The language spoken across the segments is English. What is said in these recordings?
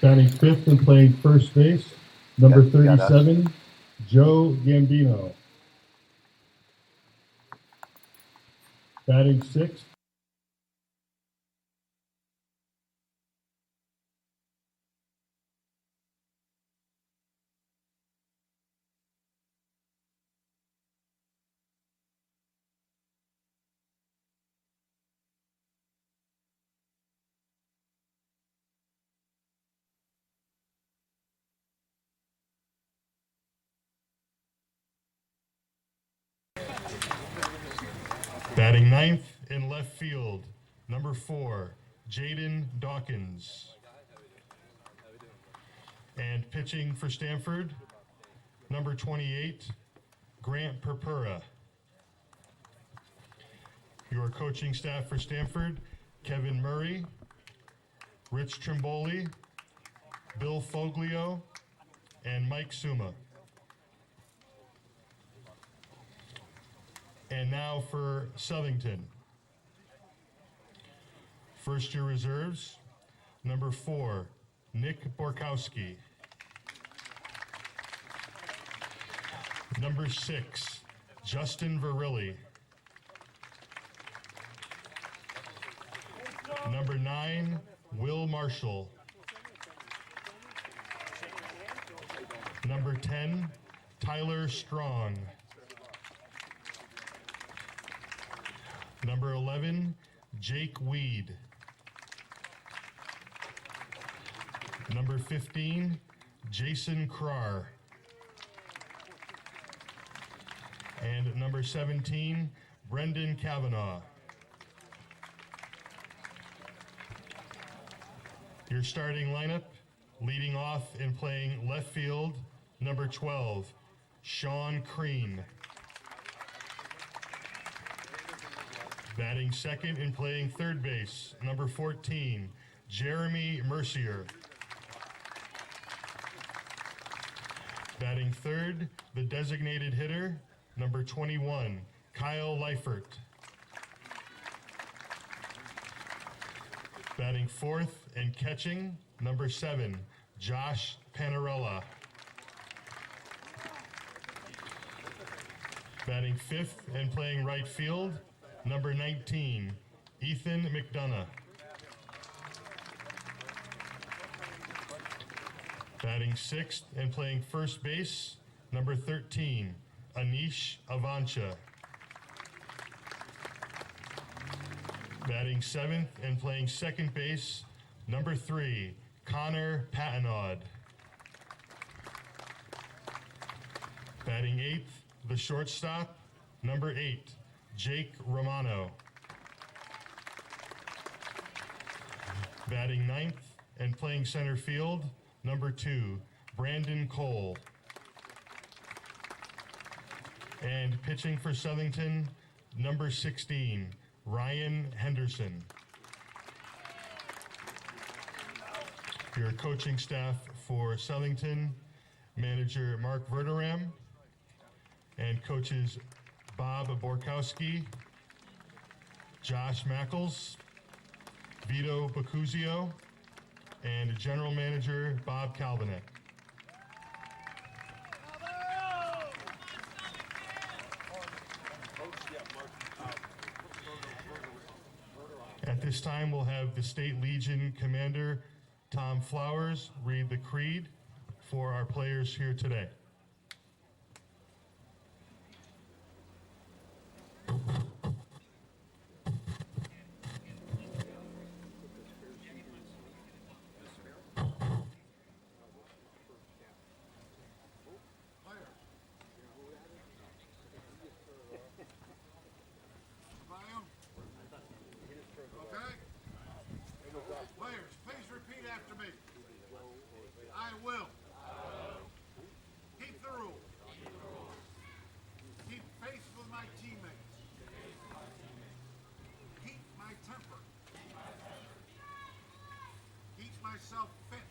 Batting fifth and playing first base, number 37, Joe Gambino. Batting sixth, batting ninth in left field, number 4, Jaden Dawkins. And pitching for Stamford, number 28, Grant Purpura. Your coaching staff for Stamford, Kevin Murray, Rich Trimboli, Bill Foglio, and Mike Suma. And now for Southington. First year reserves, number 4, Nick Borkowski. Number 6, Justin Verrilli. Number 9, Will Marshall. Number 10, Tyler Strong. Number 11, Jake Weed. Number 15, Jason Krar. And number 17, Brendan Kavanaugh. Your starting lineup, leading off and playing left field, number 12, Sean Crean. Batting second and playing third base, number 14, Jeremy Mercier. Batting third, the designated hitter, number 21, Kyle Leifert. Batting fourth and catching, number 7, Josh Panarella. Batting fifth and playing right field, number 19, Ethan McDonough. Batting sixth and playing first base, number 13, Anish Avancha. Batting seventh and playing second base, number 3, Connor Patinaud. Batting eighth, the shortstop, number 8, Jake Romano. Batting ninth and playing center field, number 2, Brandon Cole. And pitching for Southington, number 16, Ryan Henderson. Your coaching staff for Southington, manager Mark Verderam, and coaches Bob Borkowski, Josh Mackles, Vito Bacuzio, and general manager Bob Kalvanek. At this time, we'll have the State Legion Commander, Tom Flowers, read the creed for our players here today. Players, please repeat after me. I will keep the rules. Keep faith with my teammates. Keep my temper. Keep myself fit.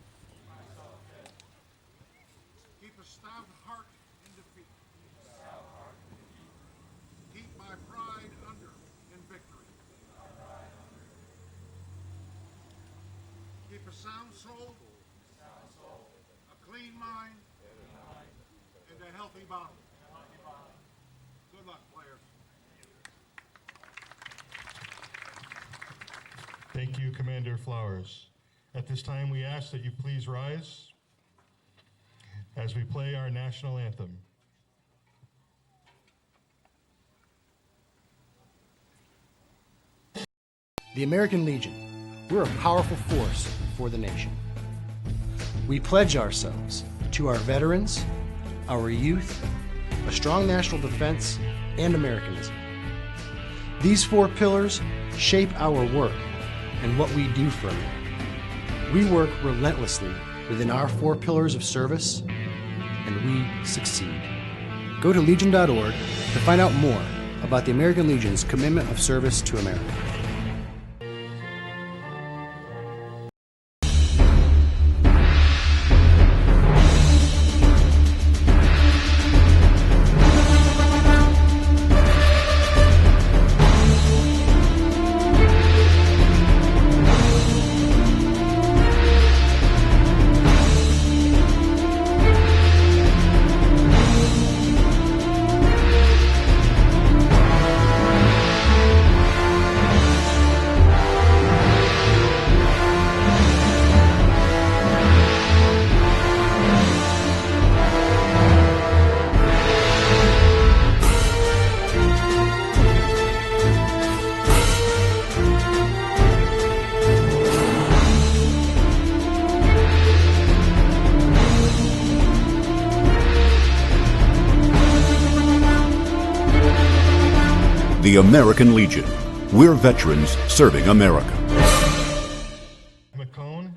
Keep a stout heart in defeat. Keep my pride under in victory. Keep a sound soul mind and a healthy body. Good luck, players. Thank you, Commander Flowers. At this time, we ask that you please rise as we play our national anthem. The American Legion, we're a powerful force for the nation. We pledge ourselves to our veterans, our youth, a strong national defense, and Americanism. These 4 pillars shape our work and what we do for America. We work relentlessly within our 4 pillars of service, and we succeed. Go to legion.org to find out more about the American Legion's commitment of service to America. The American Legion. We're veterans serving America. McCone.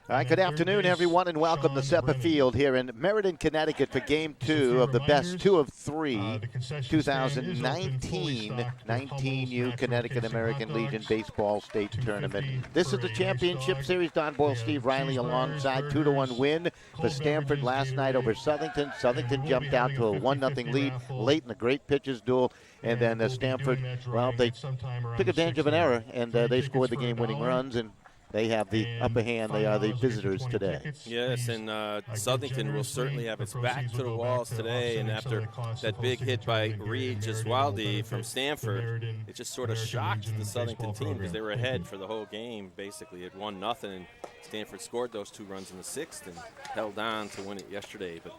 All right, good afternoon, everyone, and welcome to Seppa Field here in Meriden, Connecticut for Game 2 of the best 2 of 3 2019 19U Connecticut American Legion Baseball State Tournament. This is the championship series. Don Boyle, Steve Riley alongside. 2-1 win for Stamford last night over Southington. Southington jumped out to a 1-0 lead late in a great pitchers duel. And then Stamford, well, they took advantage of an error, and they scored the game-winning runs, and they have the upper hand. They are the visitors today. Yes, and Southington will certainly have its back to the walls today. And after that big hit by Reed Giswaldi from Stamford, it just sort of shocked the Southington team because they were ahead for the whole game, basically at 1-0. And Stamford scored those 2 runs in the 6th and held on to win it yesterday. But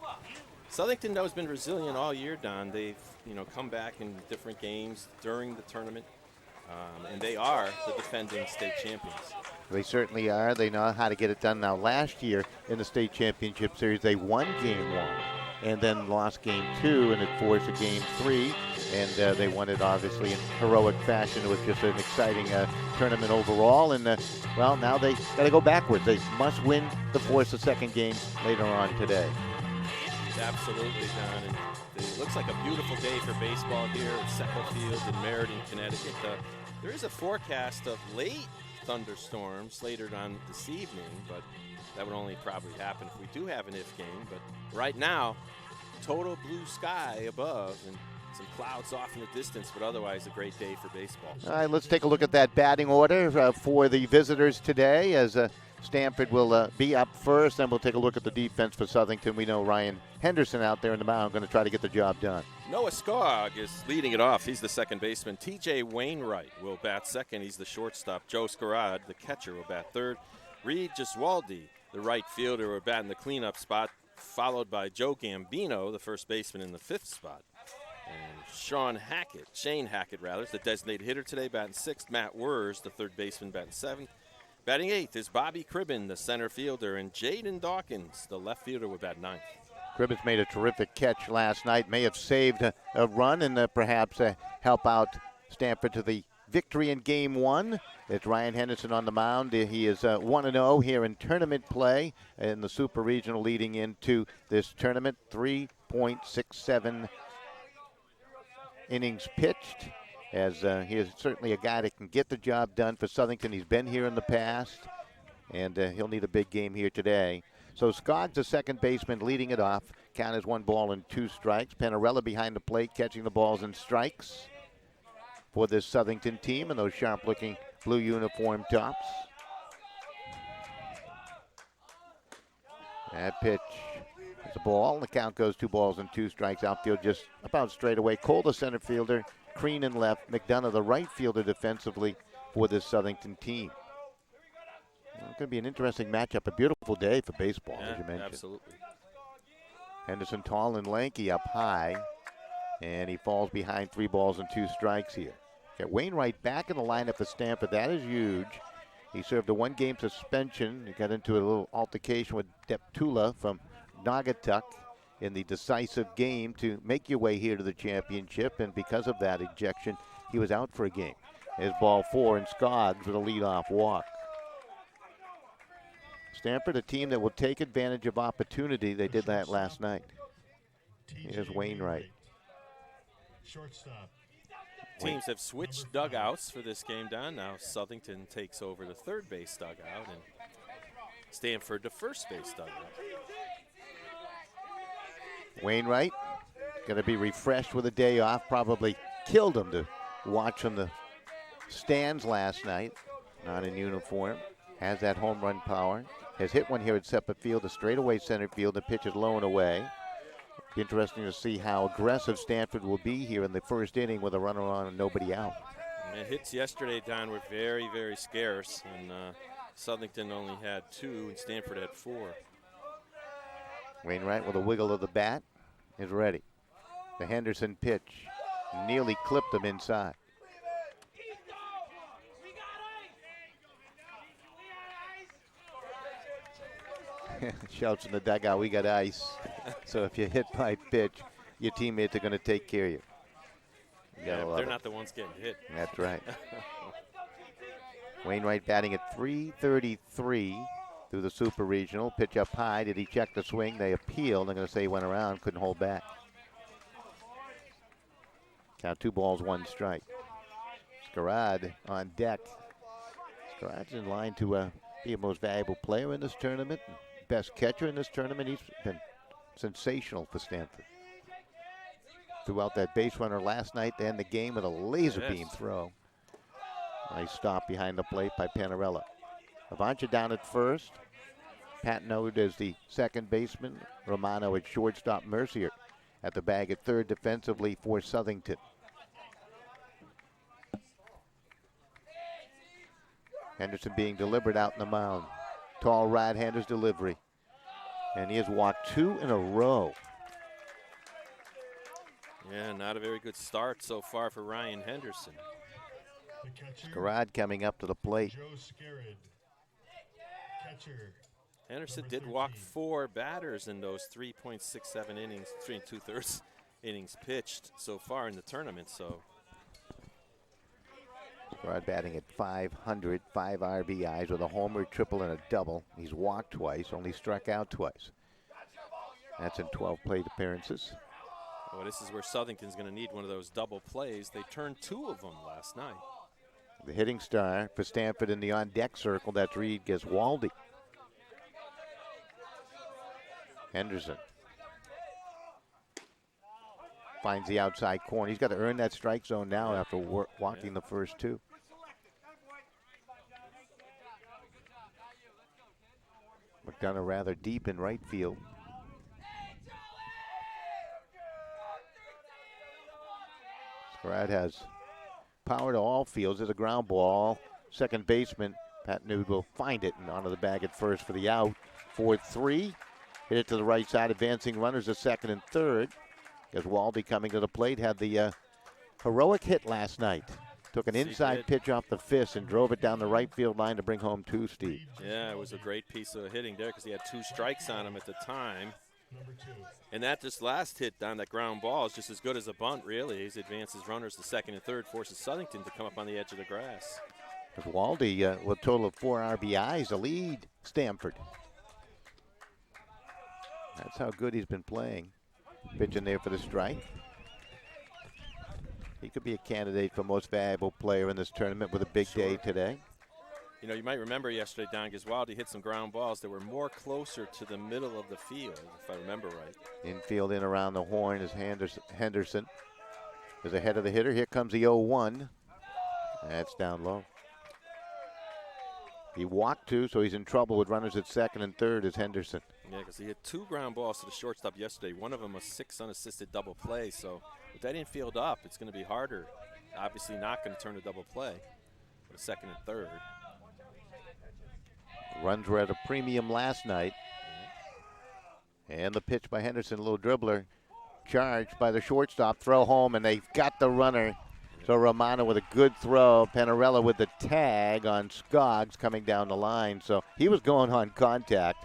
Southington, though, has been resilient all year, Don. They've come back in different games during the tournament, and they are the defending state champions. They certainly are. They know how to get it done. Now, last year in the state championship series, they won Game 1 and then lost Game 2, and it forced a Game 3, and they won it, obviously, in heroic fashion. It was just an exciting tournament overall, and, well, now they got to go backwards. They must win to force the second game later on today. Absolutely, Don. And it looks like a beautiful day for baseball here at Seppa Field in Meriden, Connecticut. There is a forecast of late thunderstorms later on this evening, but that would only probably happen if we do have an if game. But right now, total blue sky above and some clouds off in the distance, but otherwise a great day for baseball. All right, let's take a look at that batting order for the visitors today, as Stamford will be up first, and we'll take a look at the defense for Southington. We know Ryan Henderson out there in the mound going to try to get the job done. Noah Skog is leading it off. He's the second baseman. T.J. Wainwright will bat second. He's the shortstop. Joe Scarad, the catcher, will bat third. Reed Giswaldi, the right fielder, will bat in the cleanup spot, followed by Joe Gambino, the first baseman, in the 5th spot. And Shane Hackett, is the designated hitter today, batting 6th. Matt Wurz, the third baseman, batting 7th. Batting 8th is Bobby Cribben, the center fielder, and Jaden Dawkins, the left fielder, will bat 9th. Cribben's made a terrific catch last night, may have saved a run and perhaps help out Stamford to the victory in Game 1. It's Ryan Henderson on the mound. He is 1-0 here in tournament play in the Super Regional leading into this tournament. 3.67 innings pitched, as he is certainly a guy that can get the job done for Southington. He's been here in the past, and he'll need a big game here today. So Skog's the second baseman leading it off. Count is 1 ball and 2 strikes. Panarella behind the plate catching the balls and strikes for this Southington team in those sharp-looking blue uniform tops. That pitch is a ball. The count goes 2 balls and 2 strikes. Outfield just about straight away. Cole, the center fielder. Crean in left. McDonough, the right fielder defensively for this Southington team. Well, it's going to be an interesting matchup. A beautiful day for baseball, as you mentioned. Absolutely. Henderson tall and lanky up high. And he falls behind 3 balls and 2 strikes here. Got Wainwright back in the lineup for Stamford. That is huge. He served a 1-game suspension. He got into a little altercation with Deptula from Naugatuck in the decisive game to make your way here to the championship. And because of that ejection, he was out for a game. There's ball 4, and Scoggs with a leadoff walk. Stamford, a team that will take advantage of opportunity. They did that last night. Here's Wainwright. Shortstop. Teams have switched dugouts for this game, Don. Now Southington takes over the third base dugout and Stamford the first base dugout. Wainwright going to be refreshed with a day off. Probably killed him to watch from the stands last night. Not in uniform. Has that home run power. Has hit one here at Sepa Field, a straightaway center field. The pitch is low and away. Interesting to see how aggressive Stamford will be here in the first inning with a runner on and nobody out. And hits yesterday, Don, were very, very scarce, and Southington only had 2 and Stamford had 4. Wainwright with a wiggle of the bat is ready. The Henderson pitch nearly clipped him inside. Shouts in the dugout, we got ice. So if you hit by pitch, your teammates are going to take care of you. They're not the ones getting hit. That's right. Wainwright batting at .333 through the Super Regional. Pitch up high. Did he check the swing? They appealed. They're going to say he went around, couldn't hold back. Count 2 balls, 1 strike. Scarad on deck. Scarad's in line to be a most valuable player in this tournament. Best catcher in this tournament. He's been sensational for Stamford. Threw out that base runner last night to end the game with a laser beam throw. Nice stop behind the plate by Panarella. Avancha down at first. Patno as the second baseman. Romano at shortstop. Mercier at the bag at third defensively for Southington. Henderson being delivered out in the mound. Tall right-hander's delivery. And he has walked 2 in a row. Yeah, not a very good start so far for Ryan Henderson. Scarad coming up to the plate. Joe Scarad. Catcher. Henderson did walk 4 batters in those 3.67 innings, 3 2/3 innings pitched so far in the tournament. So Scarad batting at .500, 5 RBIs with a homer, triple, and a double. He's walked twice, only struck out twice. That's in 12 plate appearances. Well, this is where Southington's going to need one of those double plays. They turned 2 of them last night. The hitting star for Stamford in the on-deck circle, that's Reed Giswaldi. Henderson finds the outside corner. He's got to earn that strike zone now after walking the first 2. McDonough rather deep in right field. Scarad has power to all fields. There's a ground ball. Second baseman, Pat Nude, will find it and onto the bag at first for the out. 4-3. Hit it to the right side. Advancing runners at second and third. Giswaldi coming to the plate. Had the heroic hit last night. Took an inside pitch off the fist and drove it down the right field line to bring home 2, Steve. Yeah, it was a great piece of hitting there because he had 2 strikes on him at the time. And that just last hit down that ground ball is just as good as a bunt, really. He advances runners to second and third, forces Southington to come up on the edge of the grass. Giswaldi with a total of 4 RBIs to lead Stamford. That's how good he's been playing. Pitching there for the strike. He could be a candidate for most valuable player in this tournament with a big day today. You know, you might remember yesterday, Don Giswaldi hit some ground balls that were more closer to the middle of the field, if I remember right. Infield in around the horn is Henderson. Is ahead of the hitter. Here comes the 0-1. That's down low. He walked 2, so he's in trouble with runners at second and third as Henderson. Yeah, because he had 2 ground balls to the shortstop yesterday. One of them a 6 unassisted double play. So with that infield up, it's going to be harder. Obviously not going to turn a double play for the second and third. Runs were at a premium last night. And the pitch by Henderson, a little dribbler. Charged by the shortstop, throw home, and they've got the runner. So Romano with a good throw. Panarella with the tag on Skoggs coming down the line. So he was going on contact,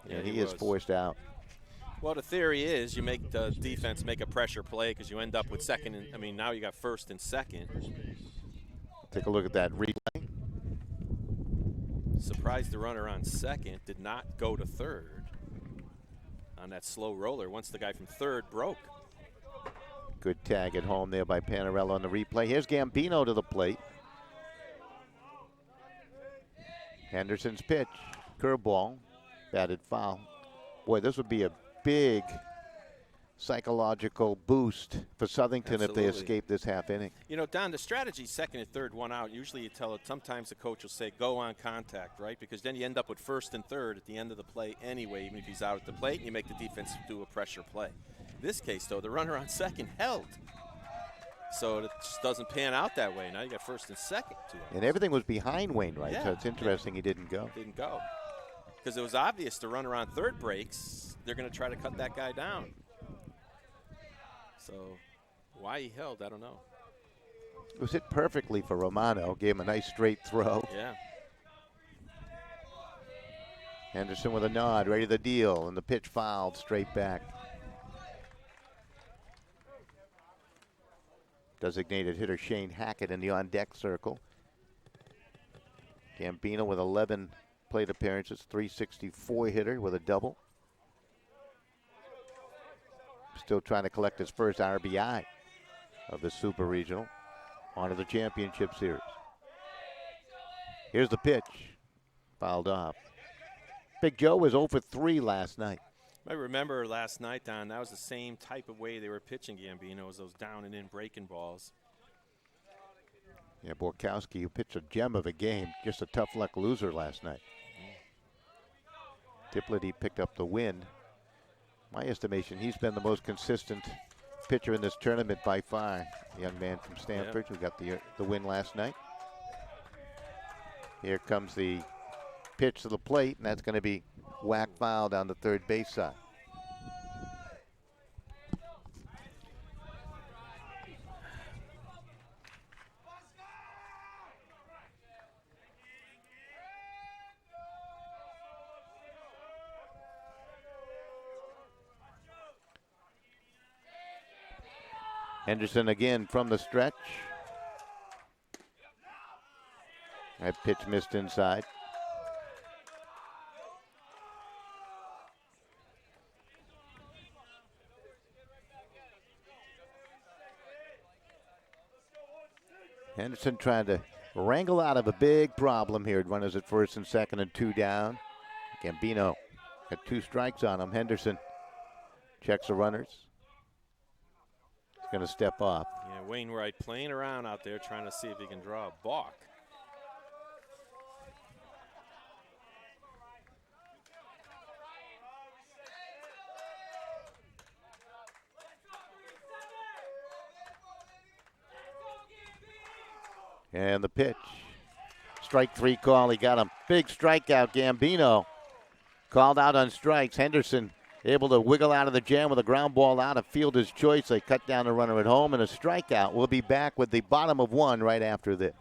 and he is forced out. Well, the theory is you make the defense make a pressure play because you end up with second. Now you got first and second. Take a look at that replay. Surprised the runner on second did not go to third on that slow roller once the guy from third broke. Good tag at home there by Panarella on the replay. Here's Gambino to the plate. Henderson's pitch. Curveball. Batted foul. Boy, this would be a big psychological boost for Southington if they escape this half inning. You know, Don, the strategy second and third, 1 out. Usually you tell it, sometimes the coach will say go on contact, right? Because then you end up with first and third at the end of the play anyway, even if he's out at the plate, and you make the defense do a pressure play. In this case, though, the runner on second held. So it just doesn't pan out that way. Now you got first and second. 2 outs. And everything was behind Wainwright, Yeah. so it's interesting he didn't go. Didn't go. Because it was obvious the runner on third breaks, they're going to try to cut that guy down. So why he held, I don't know. It was hit perfectly for Romano. Gave him a nice straight throw. Yeah. Henderson with a nod, ready to deal, and the pitch fouled straight back. Designated hitter Shane Hackett in the on-deck circle. Gambino with 11 plate appearances, 364 hitter with a double. Still trying to collect his first RBI of the Super Regional onto the championship series. Here's the pitch. Fouled off. Big Joe was 0 for 3 last night. I remember last night, Don, that was the same type of way they were pitching Gambino, was those down and in breaking balls. Yeah, Borkowski, who pitched a gem of a game, just a tough luck loser last night. Tiplety picked up the win. My estimation, he's been the most consistent pitcher in this tournament by far. The young man from Stamford who got the win last night. Here comes the pitch to the plate, and that's going to be whack foul down the third base side. Henderson again from the stretch. That pitch missed inside. Henderson trying to wrangle out of a big problem here. Runners at first and second and 2 down. Gambino got 2 strikes on him. Henderson checks the runners. He's going to step off. Yeah, Wainwright playing around out there trying to see if he can draw a balk. And the pitch. Strike 3 call. He got a big strikeout. Gambino called out on strikes. Henderson able to wiggle out of the jam with a ground ball out of fielder's choice. They cut down the runner at home and a strikeout. We'll be back with the bottom of 1 right after this.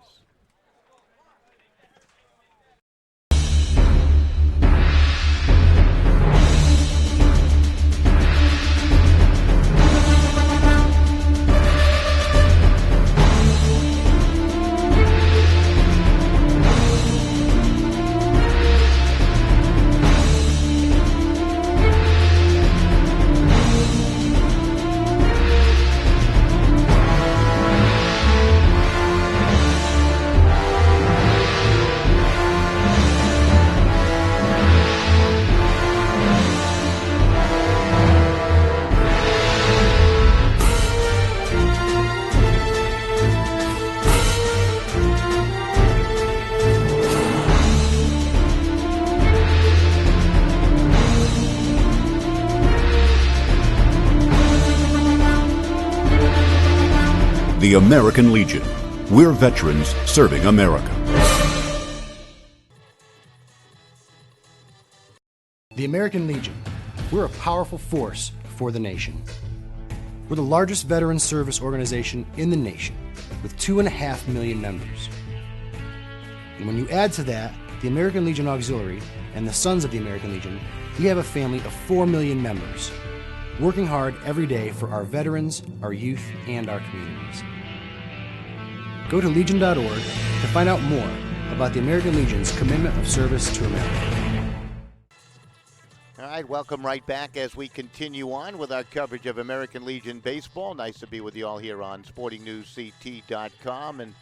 The American Legion. We're veterans serving America. The American Legion. We're a powerful force for the nation. We're the largest veteran service organization in the nation, with 2.5 million members. And when you add to that the American Legion Auxiliary and the Sons of the American Legion, we have a family of 4 million members, working hard every day for our veterans, our youth, and our communities. Go to legion.org to find out more about the American Legion's commitment of service to America. All right, welcome right back as we continue on with our coverage of American Legion baseball. Nice to be with you all here on SportingNewsCT.com, and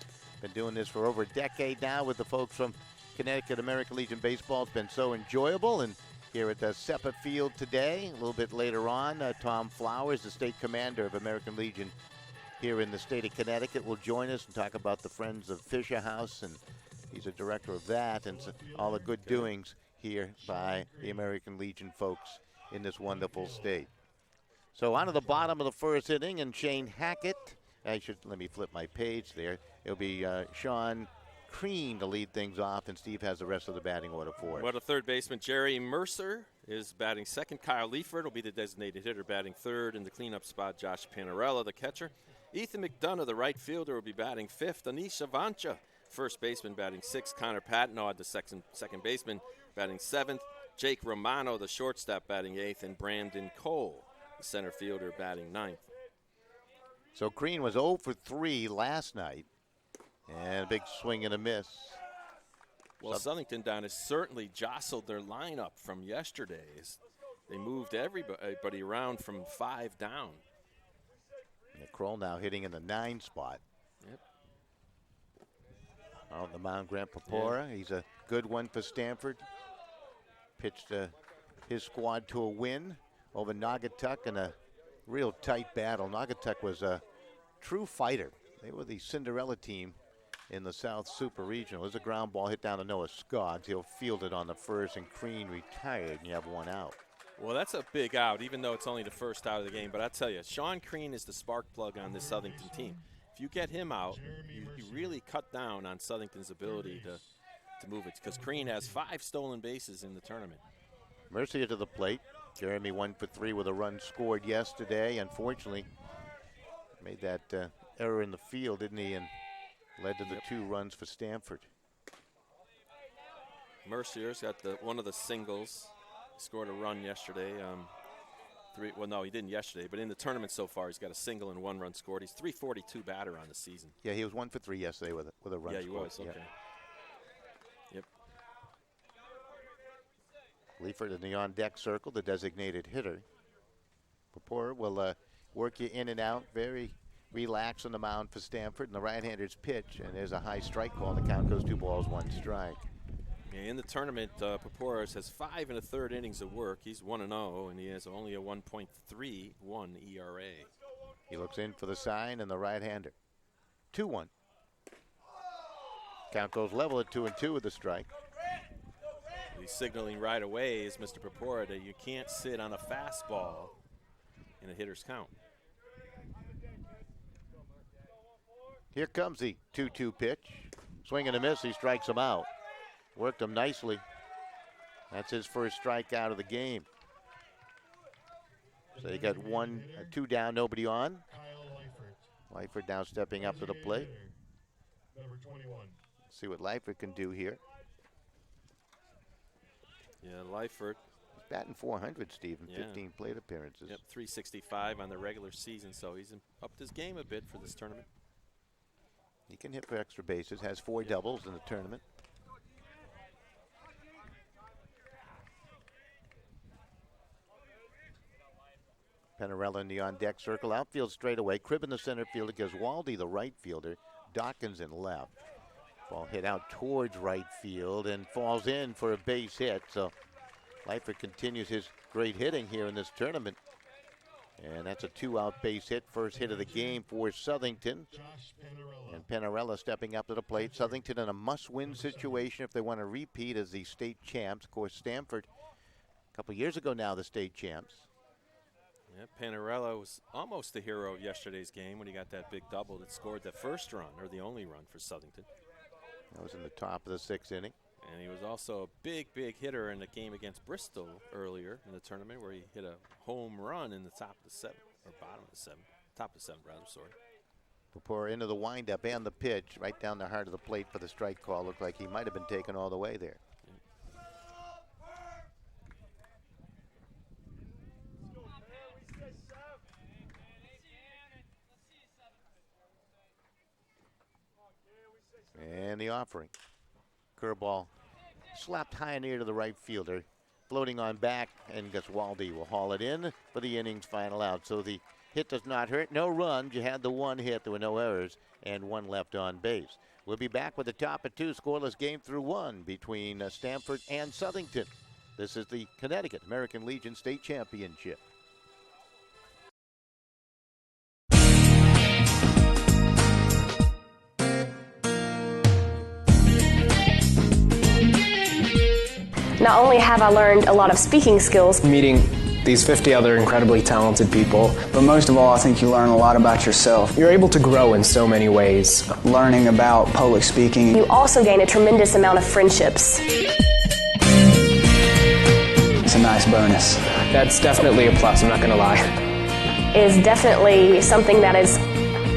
been doing this for over a decade now with the folks from Connecticut. American Legion baseball has been so enjoyable, and here at the SEPA Field today, a little bit later on, Tom Flowers, the state commander of American Legion here in the state of Connecticut, will join us and talk about the Friends of Fisher House, and he's a director of that, and so all the good doings here by the American Legion folks in this wonderful state. So on to the bottom of the first inning, and Shane Hackett, let me flip my page there. It'll be Sean Crean to lead things off, and Steve has the rest of the batting order for us. Well, the third baseman, Jerry Mercer, is batting second. Kyle Leifert will be the designated hitter, batting third. In the cleanup spot, Josh Panarella, the catcher. Ethan McDonough, the right fielder, will be batting fifth. Anish Avancha, first baseman, batting sixth. Connor Patnod, the second baseman, batting seventh. Jake Romano, the shortstop, batting eighth. And Brandon Cole, the center fielder, batting ninth. So Crean was 0 for 3 last night, and a big swing and a miss. Well, Southington down has certainly jostled their lineup from yesterday. They moved everybody around from 5 down. And Kroll now hitting in the 9 spot. Yep. On the mound, Grant Papora. He's a good one for Stamford. Pitched his squad to a win over Naugatuck in a real tight battle. Naugatuck was a true fighter. They were the Cinderella team in the South Super Regional. There's a ground ball hit down to Noah Scoggs. He'll field it on the first, and Crean retired, and you have one out. Well, that's a big out, even though it's only the first out of the game. But I tell you, Sean Crean is the spark plug on this Southington team. If you get him out, you really cut down on Southington's ability to move it, because Crean has 5 stolen bases in the tournament. Mercier to the plate. Jeremy 1 for 3 with a run scored yesterday. Unfortunately, made that error in the field, didn't he, and led to the 2 runs for Stamford. Mercier's got one of the singles. He scored a run yesterday. No, he didn't yesterday, but in the tournament so far, he's got a single and 1 run scored. He's .342 batter on the season. Yeah, he was 1 for 3 yesterday with a run. Yeah, he was. Okay. Yep. Leifert in the on-deck circle, the designated hitter. Papora will work you in and out, very relaxed on the mound for Stamford, and the right-hander's pitch, and there's a high strike call. The count goes 2 balls, 1 strike. Yeah, in the tournament, Paporos has 5 1/3 innings of work. He's 1-0, and he has only a 1.31 ERA. He looks in for the sign, and the right-hander. 2-1. Count goes level at 2-2 with the strike. He's signaling right away, is Mr. Papora, that you can't sit on a fastball in a hitter's count. Here comes the 2-2 pitch. Swing and a miss. He strikes him out. Worked him nicely. That's his first strikeout of the game. So you got 2 down, nobody on. Leifert now stepping up to the plate. Number 21. See what Leifert can do here. Yeah, Leifert. He's batting .400, Steve, in 15 plate appearances. Yep, .365 on the regular season, so he's upped his game a bit for this tournament. He can hit for extra bases, has 4 doubles in the tournament. Panarella in the on-deck circle. Outfield straightaway. Cribb in the center fielder. Giswaldi, the right fielder. Dawkins in left. Ball hit out towards right field and falls in for a base hit. So Leifert continues his great hitting here in this tournament. And that's a 2-out base hit. First hit of the game for Southington. And Panarella stepping up to the plate. Southington in a must-win situation if they want to repeat as the state champs. Of course, Stamford, a couple years ago now, the state champs. Yeah, Panarello was almost the hero of yesterday's game when he got that big double that scored the first run, or the only run for Southington. That was in the top of the 6th inning. And he was also a big hitter in the game against Bristol earlier in the tournament, where he hit a home run in the top of the 7th, or bottom of the 7th, top of the 7th rather, sorry. Before into the windup and the pitch, right down the heart of the plate for the strike call. Looked like he might have been taken all the way there. And the offering. Curveball slapped high and near to the right fielder. Floating on back, and Gaswaldi will haul it in for the inning's final out. So the hit does not hurt. No runs. You had the one hit. There were no errors, and one left on base. We'll be back with the top of 2. Scoreless game through 1 between Stamford and Southington. This is the Connecticut American Legion State Championship. Not only have I learned a lot of speaking skills, meeting these 50 other incredibly talented people, but most of all, I think you learn a lot about yourself. You're able to grow in so many ways. Learning about public speaking. You also gain a tremendous amount of friendships. It's a nice bonus. That's definitely a plus, I'm not going to lie. Is definitely something that is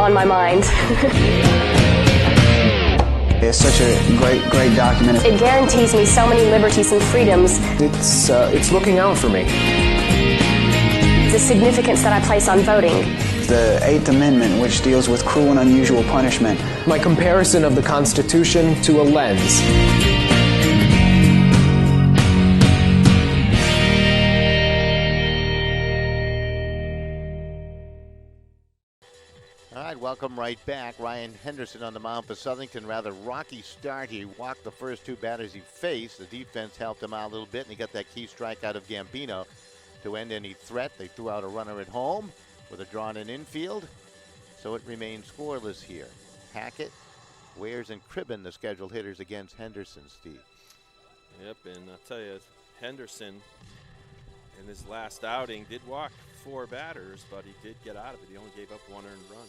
on my mind. It's such a great document. It guarantees me so many liberties and freedoms. It's looking out for me. The significance that I place on voting. The 8th Amendment, which deals with cruel and unusual punishment. My comparison of the Constitution to a lens. All right, welcome right back. Ryan Henderson on the mound for Southington. Rather rocky start. He walked the first 2 batters he faced. The defense helped him out a little bit, and he got that key strike out of Gambino to end any threat. They threw out a runner at home with a drawn-in infield, so it remains scoreless here. Hackett, Wares, and Cribben, the scheduled hitters against Henderson, Steve. Yep, and I'll tell you, Henderson in his last outing did walk 4 batters, but he did get out of it. He only gave up 1 earned run.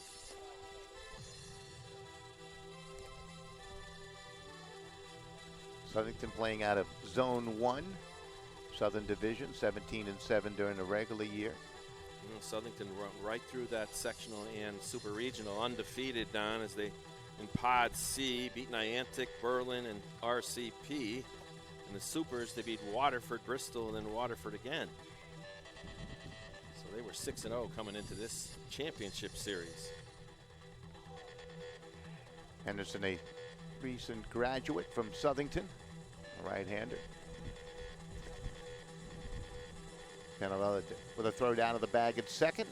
Southington playing out of Zone 1, Southern Division, 17-7 during the regular year. Well, Southington right through that sectional and super regional, undefeated, Don, as they in Pod C beat Niantic, Berlin, and RCP. In the supers, they beat Waterford, Bristol, and then Waterford again. So they were 6-0 coming into this championship series. Henderson, a recent graduate from Southington, a right-hander. Panarello with a throw down to the bag at second.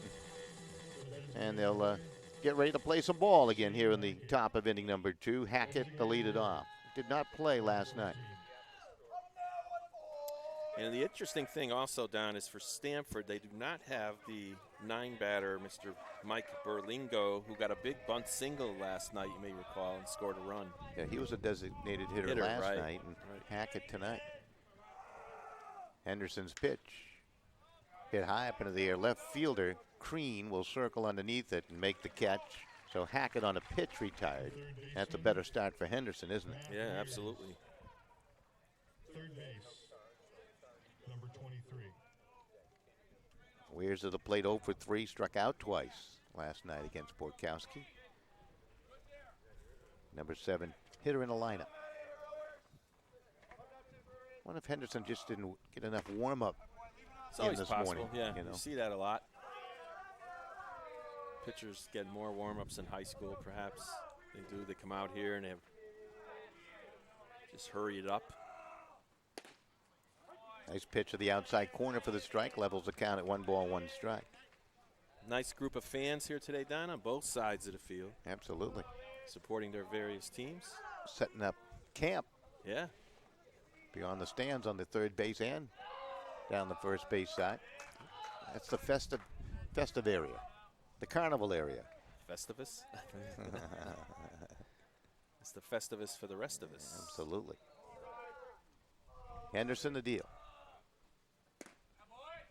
And they'll get ready to play some ball again here in the top of inning number 2. Hackett to lead it off. Did not play last night. And the interesting thing also, Don, is for Stamford, they do not have the 9-batter, Mr. Mike Berlingo, who got a big bunt single last night, you may recall, and scored a run. Yeah, he was a designated hitter last night, and Hackett tonight. Henderson's pitch. Hit high up into the air. Left fielder, Crean, will circle underneath it and make the catch. So Hackett on a pitch retired. That's a better start for Henderson, isn't it? Yeah, absolutely. Third base, number 23. Wears to the plate 0 for 3, struck out twice last night against Borkowski. Number 7 hitter in the lineup. What if Henderson just didn't get enough warm-up It's always this possible, morning? yeah. You know? You see that a lot. Pitchers get more warm-ups in high school, perhaps. They do. They come out here and they have just hurry it up. Nice pitch to the outside corner for the strike. Levels the count at 1 ball, 1 strike. Nice group of fans here today, Don, on both sides of the field. Absolutely. Supporting their various teams. Setting up camp. Yeah. Beyond the stands on the third base and down the first base side. That's the festive area. The carnival area. Festivus? It's the Festivus for the rest of us. Absolutely. Henderson the deal.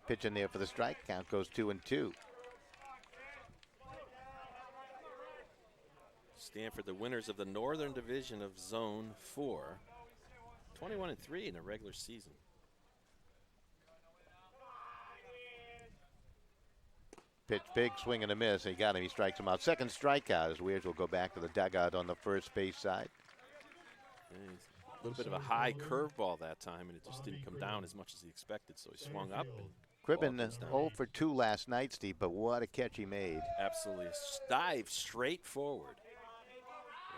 Pitch in there for the strike. Count goes 2-2. Stamford, the winners of the Northern Division of Zone 4. 21-3 in a regular season. Pitch big, swing and a miss. He got him. He strikes him out. Second strikeout as Weirs will go back to the dugout on the first base side. A little bit of a high curveball that time, and it just didn't come down as much as he expected, so he swung up. And Cribben 0 for 2 last night, Steve, but what a catch he made. Absolutely. Dive straight forward,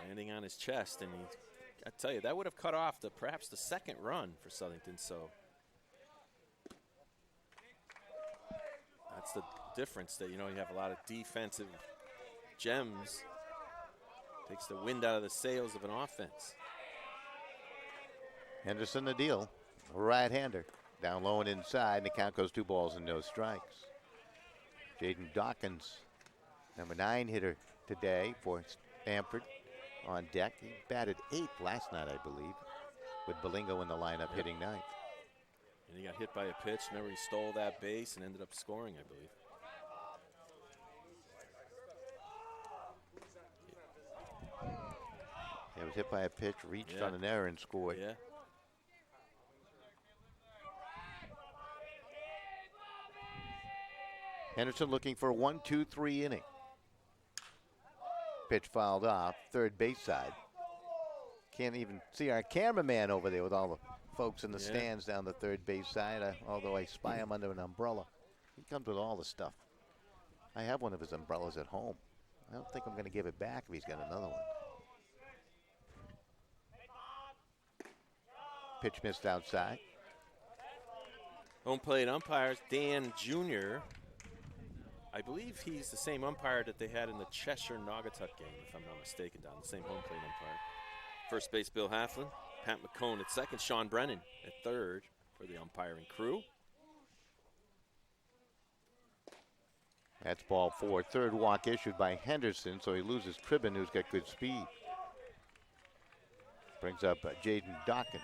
landing on his chest, and I tell you, that would have cut off perhaps the second run for Southington, so that's the difference, that you have a lot of defensive gems. Takes the wind out of the sails of an offense. Henderson the deal. Right-hander. Down low and inside, and the count goes 2 balls and no strikes. Jaden Dawkins, number 9 hitter today for Stamford, on deck. He batted 8th last night, I believe, with Belingo in the lineup hitting 9th. And he got hit by a pitch. Remember, he stole that base and ended up scoring, I believe. He was hit by a pitch, reached on an error and scored. Yeah. Henderson looking for a 1-2-3 inning. Pitch fouled off, third base side. Can't even see our cameraman over there with all the folks in the stands down the third base side, although I spy him under an umbrella. He comes with all the stuff. I have one of his umbrellas at home. I don't think I'm going to give it back if he's got another one. Pitch missed outside. Home plate umpires, Dan Jr. I believe he's the same umpire that they had in the Cheshire-Naugatuck game, if I'm not mistaken, down the same home plate umpire. First base, Bill Halflin. Pat McCone at second. Sean Brennan at third for the umpiring crew. That's ball 4. Third walk issued by Henderson, so he loses Cribben, who's got good speed. Brings up Jaden Dawkins.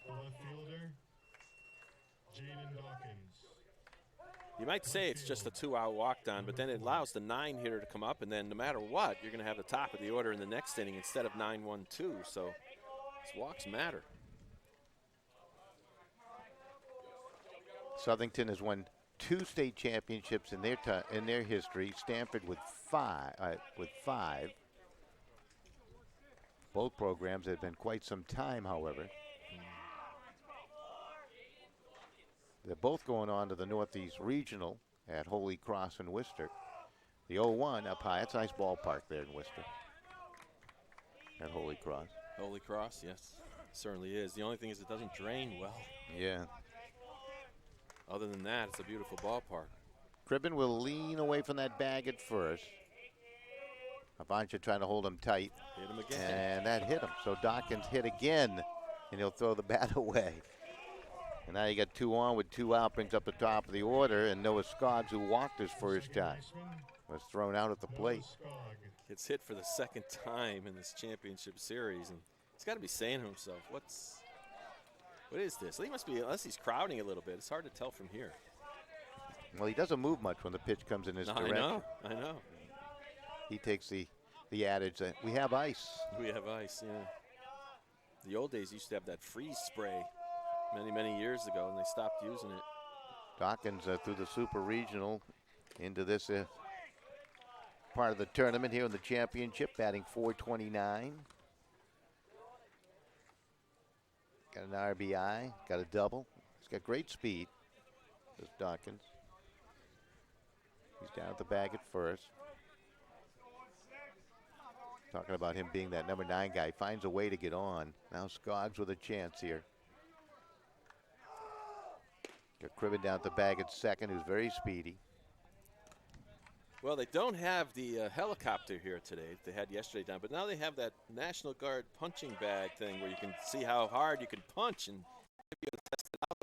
The left fielder, Jaden Dawkins. You might say it's just a 2-out walk down, but then it allows the 9 hitter to come up, and then no matter what, you're going to have the top of the order in the next inning instead of 9-1-2. So these walks matter. Southington has won 2 state championships in their history. Stamford with 5. Both programs have been quite some time, however. They're both going on to the Northeast Regional at Holy Cross in Worcester. The 0-1 up high. It's a nice ballpark there in Worcester at Holy Cross. Holy Cross, yes, certainly is. The only thing is it doesn't drain well. Yeah. Other than that, it's a beautiful ballpark. Cribben will lean away from that bag at first. Avancha trying to hold him tight. Hit him again. And that hit him. So Dawkins hit again, and he'll throw the bat away. And now you got 2 on with 2 out, brings up the top of the order, and Noah Skoggs, who walked his first time, was thrown out at the plate. Gets hit for the second time in this championship series, and he's got to be saying to himself, what is this? He must be, unless he's crowding a little bit, it's hard to tell from here. Well, he doesn't move much when the pitch comes in his direction. I know. He takes the adage that we have ice. We have ice, yeah. The old days used to have that freeze spray many years ago, and they stopped using it. Dawkins through the Super Regional into this part of the tournament here in the championship, batting .429. Got an RBI, got a double. He's got great speed, this Dawkins. He's down at the bag at first. Talking about him being that number 9 guy. Finds a way to get on. Now Skoggs with a chance here. Got Cribben down at the bag at second, who's very speedy. Well, they don't have the helicopter here today. They had yesterday down, but now they have that National Guard punching bag thing where you can see how hard you can punch and test it out.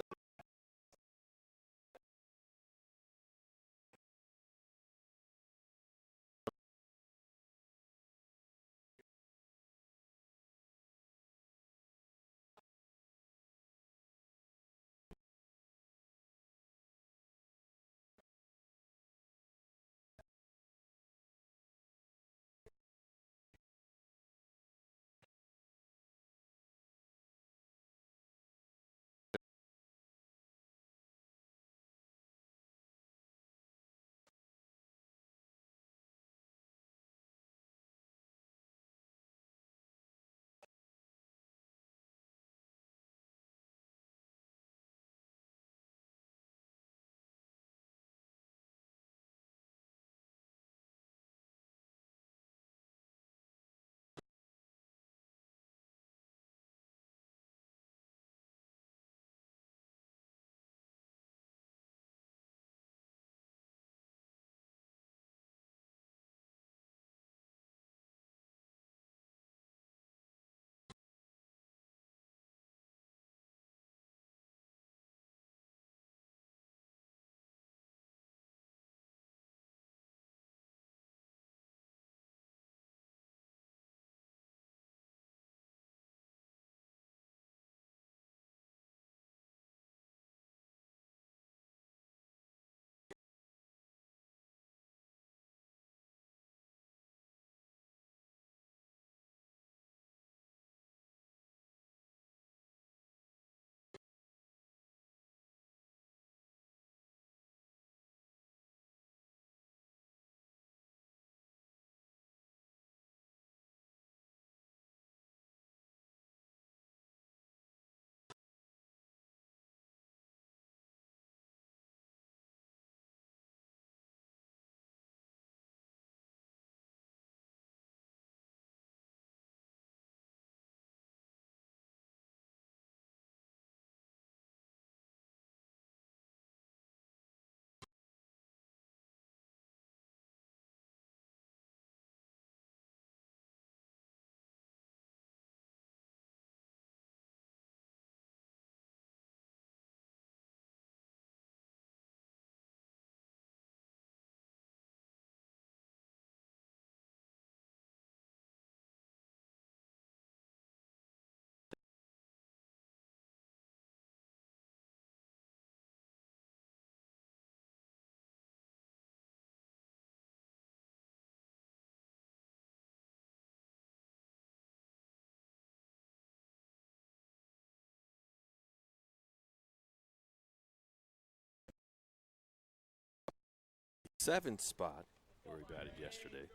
7th spot where he batted yesterday.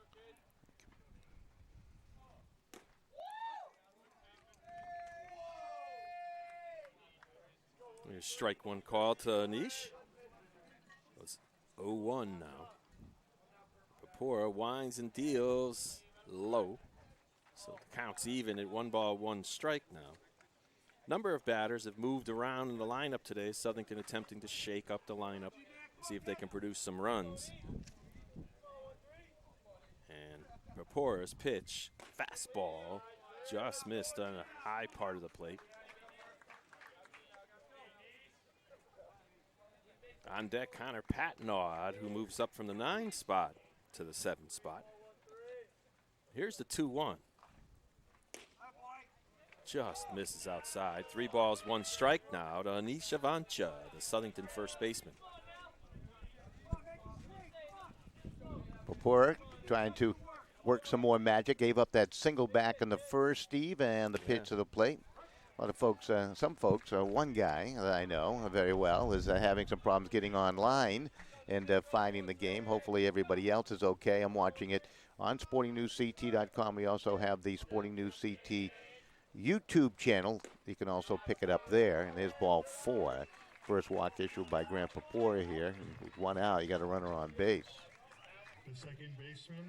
Here's strike one call to Anish. It's 0-1 now. Papora winds and deals low. So the count's even at 1 ball, 1 strike now. Number of batters have moved around in the lineup today. Southington attempting to shake up the lineup, see if they can produce some runs. And Papora's pitch, fastball, just missed on a high part of the plate. On deck, Connor Patnod, who moves up from the 9 spot to the 7th spot. Here's the 2-1. Just misses outside. 3 balls, 1 strike now to Anish Avancha, the Southington first baseman. Papora trying to work some more magic. Gave up that single back in the first, Steve, and the pitch to the plate. A lot of folks, some folks, one guy that I know very well is having some problems getting online and finding the game. Hopefully everybody else is okay. I'm watching it on SportingNewsCT.com. We also have the Sporting News CT YouTube channel. You can also pick it up there. And there's ball 4. First walk issued by Grant Papora here. With 1 out, you got a runner on base. The second baseman,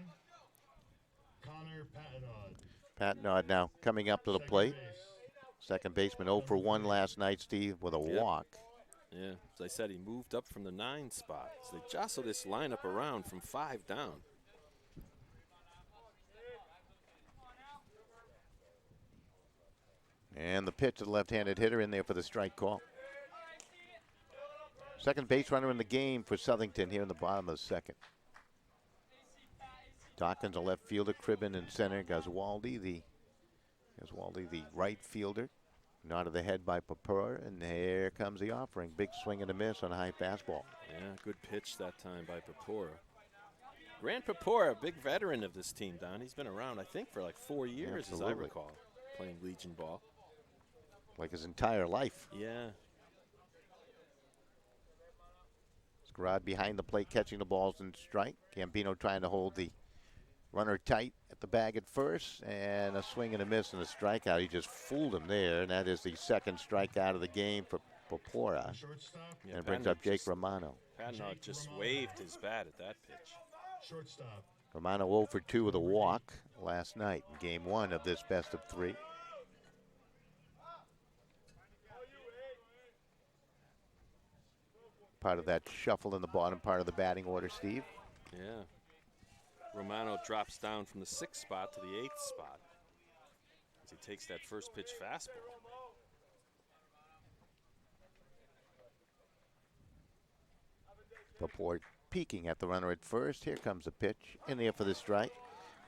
Connor Patnod. Patnod now coming up to the plate. Second baseman 0 for 1 last night, Steve, with a walk. Yeah, as I said, he moved up from the 9 spot. So they jostle this lineup around from 5 down. And the pitch to the left-handed hitter in there for the strike call. Second base runner in the game for Southington here in the bottom of the second. Dawkins, a left fielder, Cribben in center. Gazwaldi, the right fielder. Nod of the head by Papora, and there comes the offering. Big swing and a miss on a high fastball. Yeah, good pitch that time by Papora. Grant Papora, big veteran of this team, Don. He's been around, I think, for like 4 years, as I recall, playing Legion ball. Like his entire life. Yeah. Scarad behind the plate, catching the balls in strike. Gambino trying to hold the runner tight at the bag at first, and a swing and a miss and a strikeout. He just fooled him there, and that is the second strikeout of the game for Papora. Yeah, and brings up Jake Romano. Patnod just waved his bat at that pitch. Shortstop. Romano 0 for 2 with a walk last night in game 1 of this best of 3. Part of that shuffle in the bottom part of the batting order, Steve. Yeah. Romano drops down from the 6th spot to the 8th spot as he takes that first pitch fastball. Papora peeking at the runner at first. Here comes the pitch in there for the strike.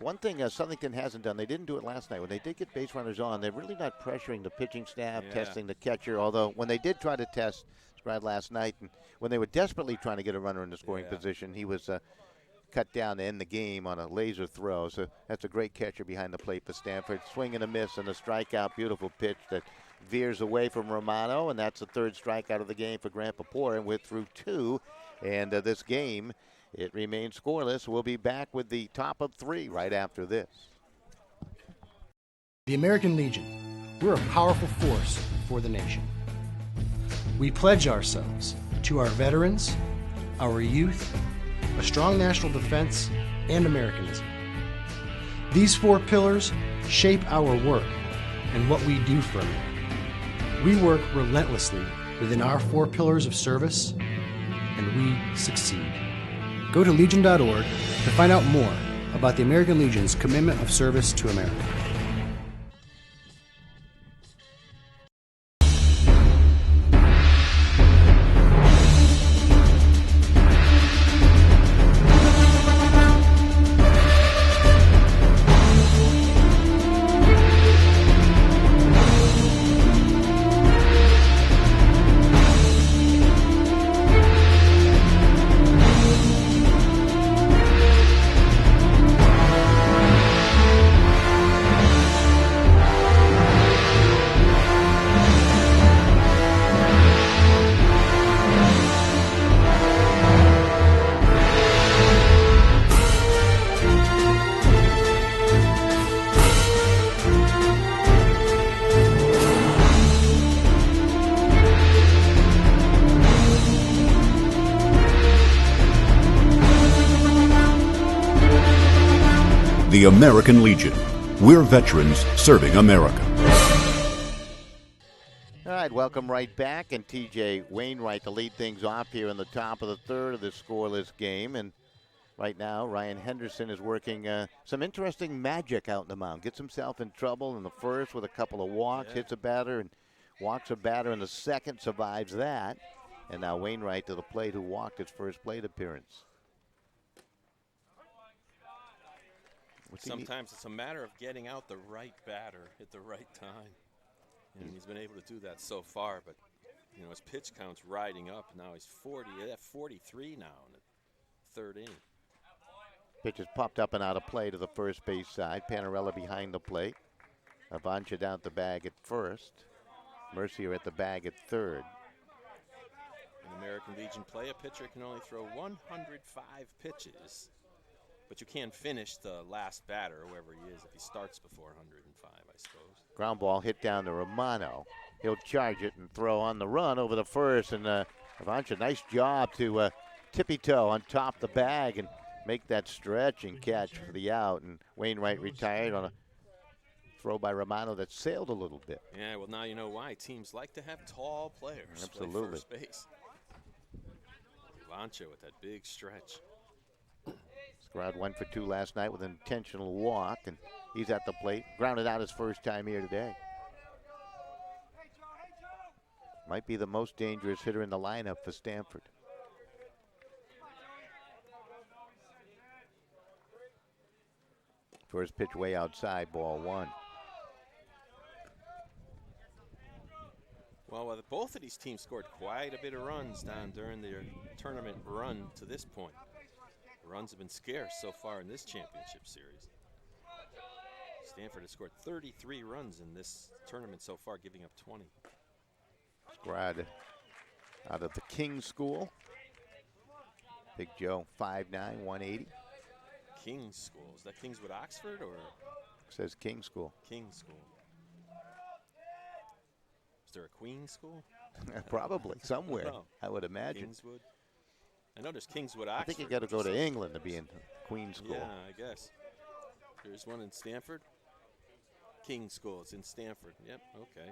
One thing Southington hasn't done, they didn't do it last night. When they did get base runners on, they're really not pressuring the pitching staff, testing the catcher, although when they did try to test Scribe last night, and when they were desperately trying to get a runner in the scoring position, he was cut down to end the game on a laser throw. So that's a great catcher behind the plate for Stamford. Swing and a miss and a strikeout. Beautiful pitch that veers away from Romano, and that's the 3rd strikeout of the game for Grant Papora, and we're through 2. And this game, it remains scoreless. We'll be back with the top of 3 right after this. The American Legion, we're a powerful force for the nation. We pledge ourselves to our veterans, our youth, a strong national defense, and Americanism. These 4 pillars shape our work and what we do for America. We work relentlessly within our 4 pillars of service, and we succeed. Go to Legion.org to find out more about the American Legion's commitment of service to America. The American Legion. We're veterans serving America. All right, welcome right back. And T.J. Wainwright to lead things off here in the top of the third of this scoreless game. And right now, Ryan Henderson is working some interesting magic out in the mound. Gets himself in trouble in the first with a couple of walks, hits a batter, and walks a batter in the second, survives that. And now Wainwright to the plate, who walked his first plate appearance. Sometimes it's a matter of getting out the right batter at the right time. And he's been able to do that so far, but his pitch count's riding up. Now he's 43 now in the third inning. Pitch is popped up and out of play to the first base side. Panarella behind the plate. Avancha down at the bag at first. Mercier at the bag at third. In American Legion play, a pitcher can only throw 105 pitches, but you can finish the last batter, whoever he is, if he starts before 105, I suppose. Ground ball hit down to Romano. He'll charge it and throw on the run over the first. And Avancha, nice job to tippy-toe on top the bag and make that stretch and catch for the out. And Wainwright retired on a throw by Romano that sailed a little bit. Yeah, well, now you know why. Teams like to have tall players Absolutely. play first base. Avancha with that big stretch. Scrod 1 for 2 last night with an intentional walk, and he's at the plate. Grounded out his first time here today. Might be the most dangerous hitter in the lineup for Stamford. First pitch way outside, ball 1. Well, both of these teams scored quite a bit of runs down during their tournament run to this point. The runs have been scarce so far in this championship series. Stamford has scored 33 runs in this tournament so far, giving up 20. Scrod out of the King School. Big Joe, 5'9", 180. King's School. Is that Kingswood, Oxford, or? Says King School. King School. Is there a Queen School? Probably, somewhere, Oh, I would imagine. Kingswood. I know there's Kingswood, Oxford. I think you got to go to England to be in Queen School. Yeah, I guess. There's one in Stamford. King School. It's in Stamford. Yep, okay.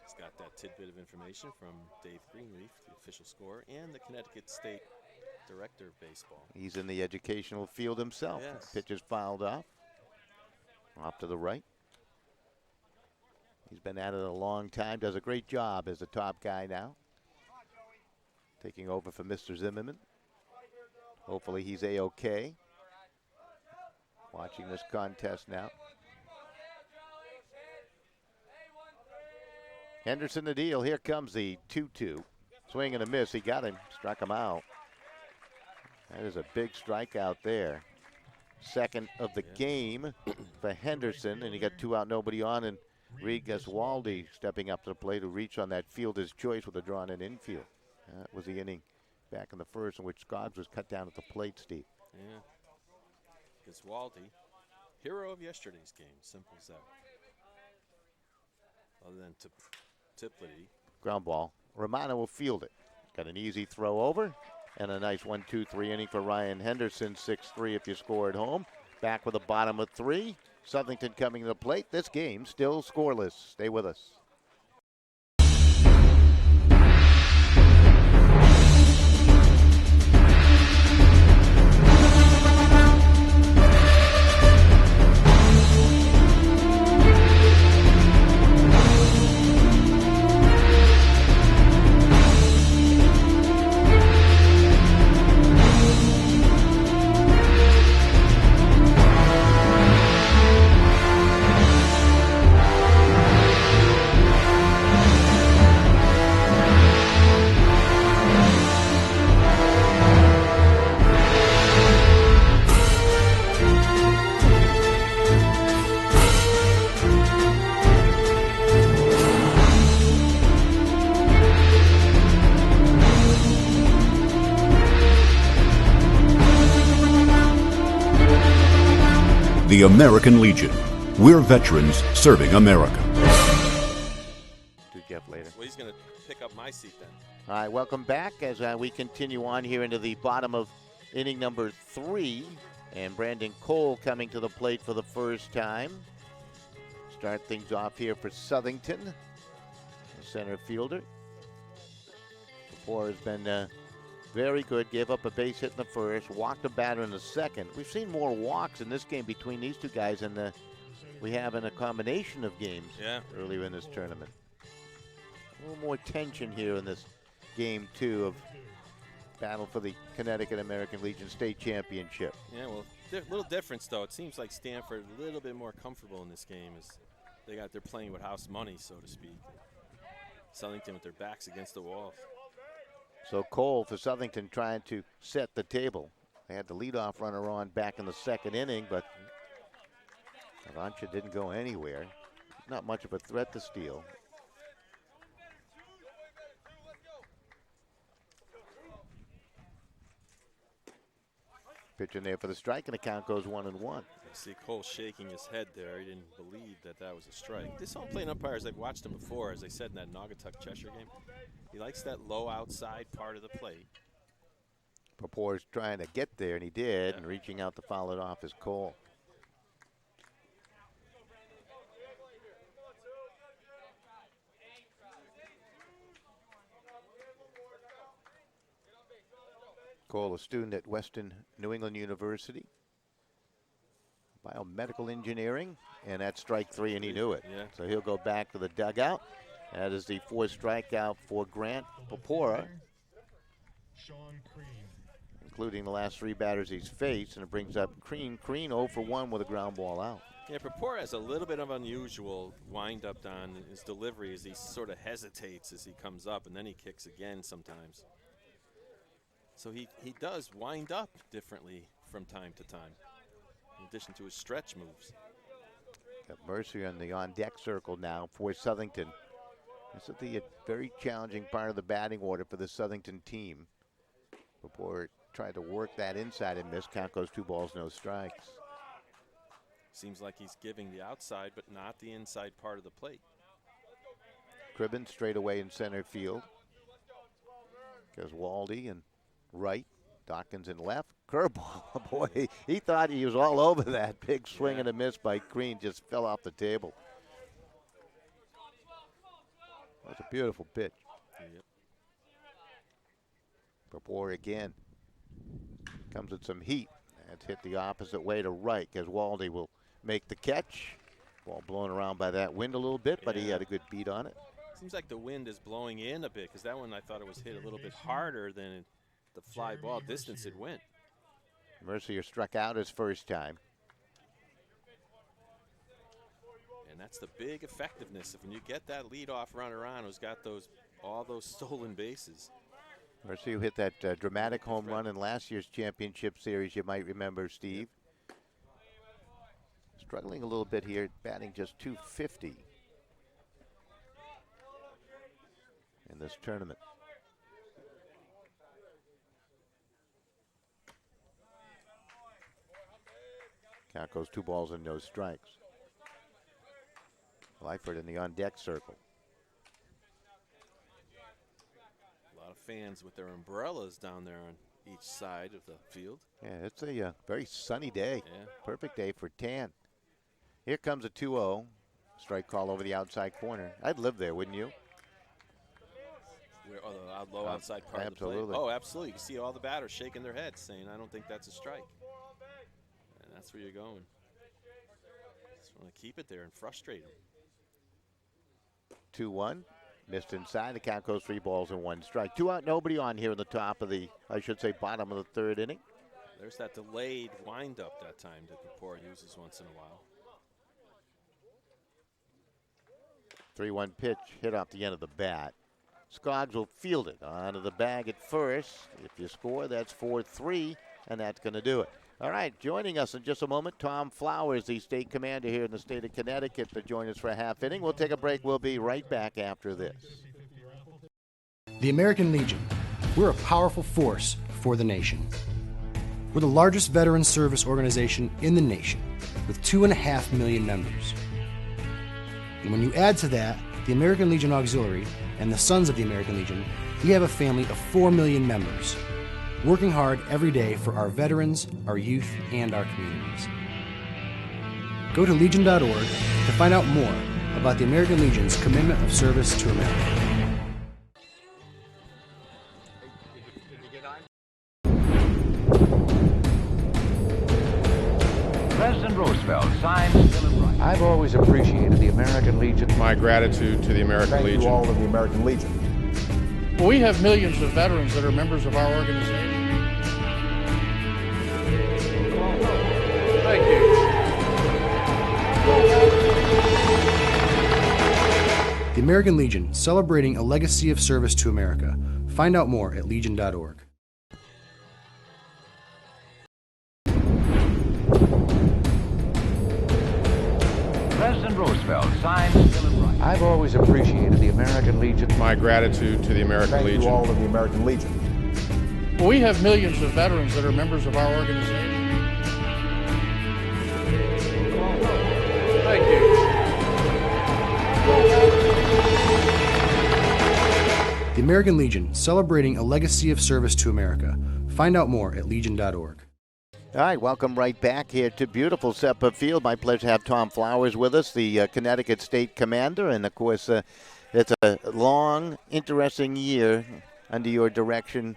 He's got that tidbit of information from Dave Greenleaf, the official scorer, and the Connecticut State Director of Baseball. He's in the educational field himself. Yes. Pitch is fouled off. Off to the right. He's been at it a long time. Does a great job as the top guy now. Taking over for Mr. Zimmerman. Hopefully he's A-OK. Watching this contest now. Henderson the deal. Here comes the 2-2. Swing and a miss. He got him. Struck him out. That is a big strikeout there. Second of the game for Henderson. And he got 2 out, nobody on. And Reed Gaswaldi stepping up to the plate to reach on that fielder's choice with a drawn-in infield. That was the inning back in the first in which Scoggs was cut down at the plate, Steve. Yeah. Gaswaldi, hero of yesterday's game. Simple as that. Other than Tiplety. Ground ball. Romano will field it. Got an easy throw over. And a nice 1-2-3 inning for Ryan Henderson. 6-3 if you score at home. Back with the bottom of 3. Southington coming to the plate. This game still scoreless. Stay with us. The American Legion. We're veterans serving America. To Jeff later. Well, he's going to pick up my seat then. All right, welcome back as we continue on here into the bottom of inning number 3 And Brandon Cole coming to the plate for the first time. Start things off here for Southington, the center fielder. Before has been very good. Gave up a base hit in the first, walked a batter in the second. We've seen more walks in this game between these two guys than we have in a combination of games earlier in this tournament. A little more tension here in this game 2 of battle for the Connecticut American Legion State Championship. Yeah, well, little difference though. It seems like Stamford a little bit more comfortable in this game as they're playing with house money, so to speak. Southington with their backs against the wall. So Cole for Southington trying to set the table. They had the leadoff runner on back in the second inning, but Avancha didn't go anywhere. Not much of a threat to steal. Pitch in there for the strike, and the count goes 1-1. You see Cole shaking his head there. He didn't believe that was a strike. This home plate umpires, I've watched him before, as I said in that Naugatuck Cheshire game. He likes that low outside part of the plate. Papor's trying to get there, and he did, and reaching out to foul it off is Cole. Cole, a student at Western New England University, biomedical engineering, and that's strike 3, and he knew it. Yeah. So he'll go back to the dugout. That is the 4th strikeout for Grant Papora, including the last 3 batters he's faced, and it brings up Crean 0 for 1 with a ground ball out. Yeah, Papora has a little bit of unusual wind-up on his delivery as he sort of hesitates as he comes up, and then he kicks again sometimes. So he does wind up differently from time to time, in addition to his stretch moves. Got Mercer on the on-deck circle now for Southington. This is the very challenging part of the batting order for the Southington team. Before tried to work that inside and missed. Count goes 2 balls, no strikes. Seems like he's giving the outside, but not the inside part of the plate. Cribben straight away in center field. Goes Waldy and right. Dawkins in left. Curveball. Boy, he thought he was all over that. Big swing and a miss by Crean. Just fell off the table. That's a beautiful pitch. Yep. Papor again. Comes with some heat. That's hit the opposite way to right because Waldy will make the catch. Ball blown around by that wind a little bit, but he had a good beat on it. Seems like the wind is blowing in a bit because that one I thought it was hit a little bit harder than the fly ball distance it went. Mercier struck out his first time. And that's the big effectiveness if when you get that leadoff runner on who's got all those stolen bases. Mercier hit that dramatic home run in last year's championship series, you might remember, Steve. Struggling a little bit here, batting just .250 in this tournament. Count goes 2 balls and no strikes. Lyford in the on-deck circle. A lot of fans with their umbrellas down there on each side of the field. Yeah, it's a very sunny day. Yeah. Perfect day for tan. Here comes a 2-0. Strike call over the outside corner. I'd live there, wouldn't you? Where, the low outside part absolutely. of the plate. Oh, absolutely. You can see all the batters shaking their heads saying, I don't think that's a strike. And that's where you're going. Just want to keep it there and frustrate them. 2-1. Missed inside. The count goes 3 balls and 1 strike. 2 out, nobody on here in the top of the, I should say, bottom of the third inning. There's that delayed windup that time that Papor uses once in a while. 3-1 pitch hit off the end of the bat. Skoggs will field it onto the bag at first. If you score, that's 4-3, and that's going to do it. All right, joining us in just a moment, Tom Flowers, the state commander here in the state of Connecticut, to join us for a half inning. We'll take a break. We'll be right back after this. The American Legion. We're a powerful force for the nation. We're the largest veteran service organization in the nation, with 2.5 million members. And when you add to that the American Legion Auxiliary and the Sons of the American Legion, we have a family of 4 million members. working hard every day for our veterans, our youth, and our communities. Go to Legion.org to find out more about the American Legion's commitment of service to America. President Roosevelt signed the Bill of Rights. I've always appreciated the American Legion. My gratitude to the American Legion. Thank you all of the American Legion. Well, we have millions of veterans that are members of our organization. Thank you. The American Legion, celebrating a legacy of service to America. Find out more at Legion.org. President Roosevelt signed the Bill of Rights. I've always appreciated the American Legion. My gratitude to the American Legion. Thank you all of the American Legion. Well, we have millions of veterans that are members of our organization. Thank you. The American Legion, celebrating a legacy of service to America. Find out more at Legion.org. All right, welcome right back here to beautiful Stamford Field. My pleasure to have Tom Flowers with us, the Connecticut State Commander. And, of course, it's a long, interesting year under your direction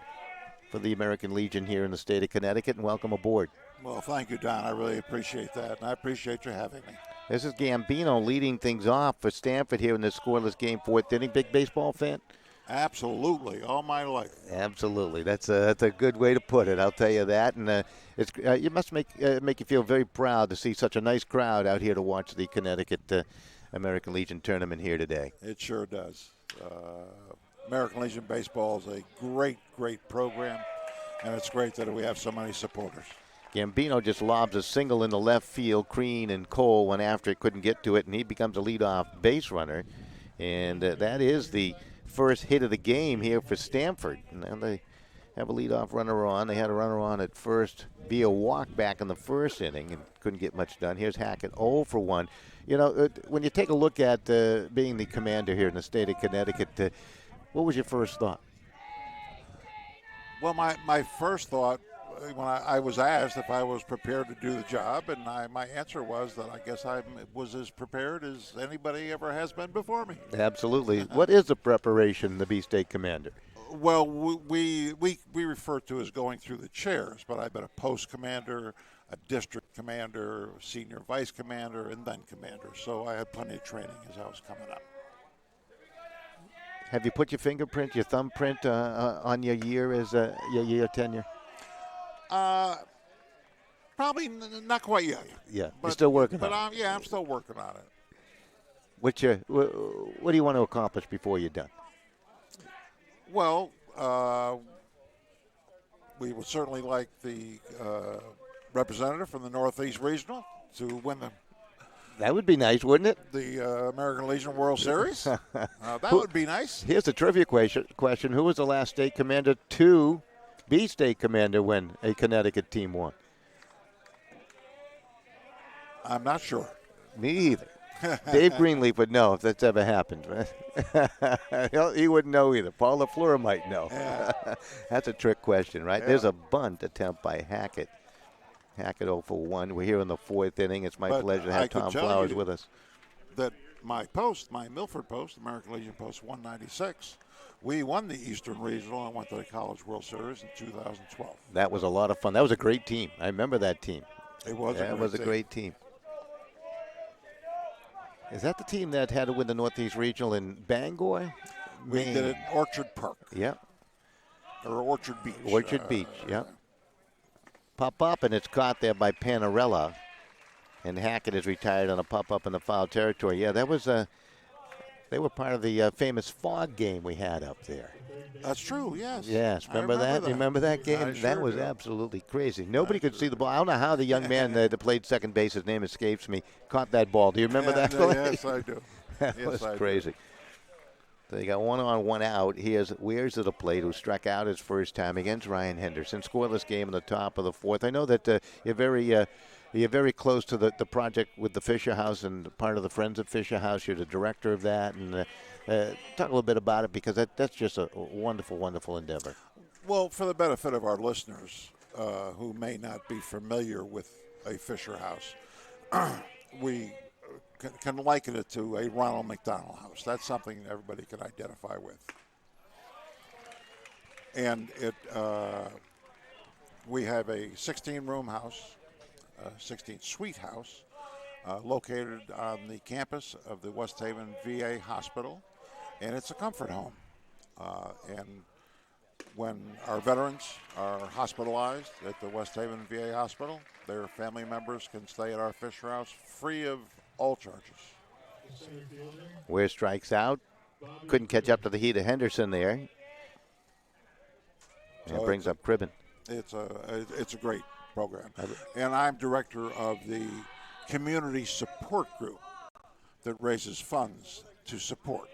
for the American Legion here in the state of Connecticut. And welcome aboard. Well, thank you, Don. I really appreciate that, and I appreciate you having me. This is Gambino leading things off for Stamford here in this scoreless game, fourth inning. Big baseball fan? Absolutely, all my life. Absolutely, that's a good way to put it. I'll tell you that, and it must make you feel very proud to see such a nice crowd out here to watch the Connecticut American Legion tournament here today. It sure does. American Legion baseball is a great, great program, and it's great that we have so many supporters. Gambino just lobs a single in the left field. Crean and Cole went after it, couldn't get to it, and he becomes a leadoff base runner, and that is the first hit of the game here for Stamford. And they have a leadoff runner on. They had a runner on at first via walk back in the first inning and couldn't get much done. Here's Hackett 0 for 1. You know, when you take a look at being the commander here in the state of Connecticut, what was your first thought? Well, my first thought when I was asked if I was prepared to do the job, and my answer was that I guess I was as prepared as anybody ever has been before me. Absolutely. What is the preparation to be state commander? Well, we refer to as going through the chairs, but I've been a post commander, a district commander, senior vice commander, and then commander. So I had plenty of training as I was coming up. Have you put your fingerprint, your thumbprint on your year as your year tenure? Probably not quite yet. Yeah, you're still working on it. Yeah, I'm still working on it. What do you want to accomplish before you're done? Well, we would certainly like the representative from the Northeast Regional to win That would be nice, wouldn't it? The American Legion World Series. That would be nice. Here's the trivia question. Who was the last state commander to be state commander when a Connecticut team won? I'm not sure. Me either. Dave Greenleaf would know if that's ever happened. He wouldn't know either. Paul LaFleur might know. Yeah. That's a trick question, right? Yeah. There's a bunt attempt by Hackett. Hackett 0 for 1. We're here in the fourth inning. It's my pleasure to have Tom Flowers with us. That my Milford Post, American Legion Post 196, we won the Eastern Regional and went to the College World Series in 2012. That was a lot of fun. That was a great team. I remember that team. It was. That was a great team. Is that the team that had to win the Northeast Regional in Bangor? We did it in Orchard Park. Yeah. Or Orchard Beach. Orchard Beach, yeah. Pop up, and it's caught there by Panarella. And Hackett is retired on a pop-up in the foul territory. Yeah, that was they were part of the famous fog game we had up there. That's true, yes. Yes, remember that? You remember that game? That was absolutely crazy. Nobody could see the ball. I don't know how the young man that played second base, his name escapes me, caught that ball. Do you remember that play? Yes, I do. That was crazy. So you got 1 on, 1 out. Here's Wears to the plate, who struck out his first time against Ryan Henderson. Scoreless game in the top of the fourth. I know that you're very close to the project with the Fisher House and part of the Friends of Fisher House. You're the director of that. And talk a little bit about it, because that's just a wonderful, wonderful endeavor. Well, for the benefit of our listeners who may not be familiar with a Fisher House, we can liken it to a Ronald McDonald House. That's something everybody can identify with. And we have a 16-room house, a 16-suite house, located on the campus of the West Haven VA Hospital, and it's a comfort home. And when our veterans are hospitalized at the West Haven VA Hospital, their family members can stay at our Fisher House free of all charges. Ware strikes out. Couldn't catch up to the heat of Henderson there. And it brings up Cribben. It's a great program. And I'm director of the community support group that raises funds to support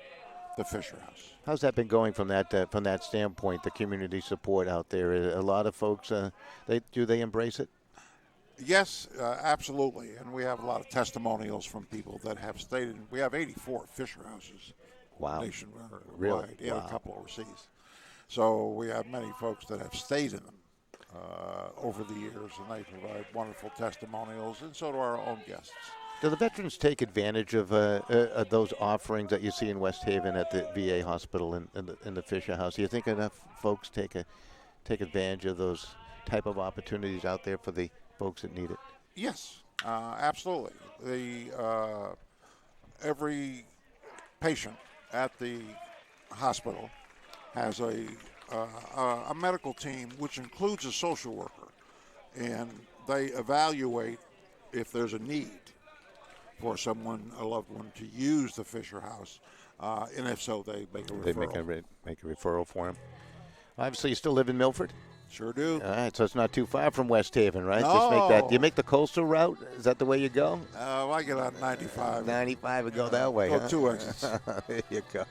the Fisher House. How's that been going from that standpoint, the community support out there? A lot of folks, do they embrace it? Yes, absolutely. And we have a lot of testimonials from people that have stayed in. We have 84 Fisher Houses nationwide, really? And a couple overseas. So we have many folks that have stayed in them over the years, and they provide wonderful testimonials, and so do our own guests. Do the veterans take advantage of those offerings that you see in West Haven at the VA hospital and the Fisher House? Do you think enough folks take advantage of those type of opportunities out there for the folks that need it? Yes, absolutely. Every patient at the hospital has a medical team, which includes a social worker, and they evaluate if there's a need for a loved one, to use the Fisher House, and if so, they make a referral. They make a referral for him. Obviously, you still live in Milford? Sure do. All right, so it's not too far from West Haven, right? No. Just make that. Do you make the coastal route? Is that the way you go? I get on 95. 95 and go that way. Go 2 exits. There you go.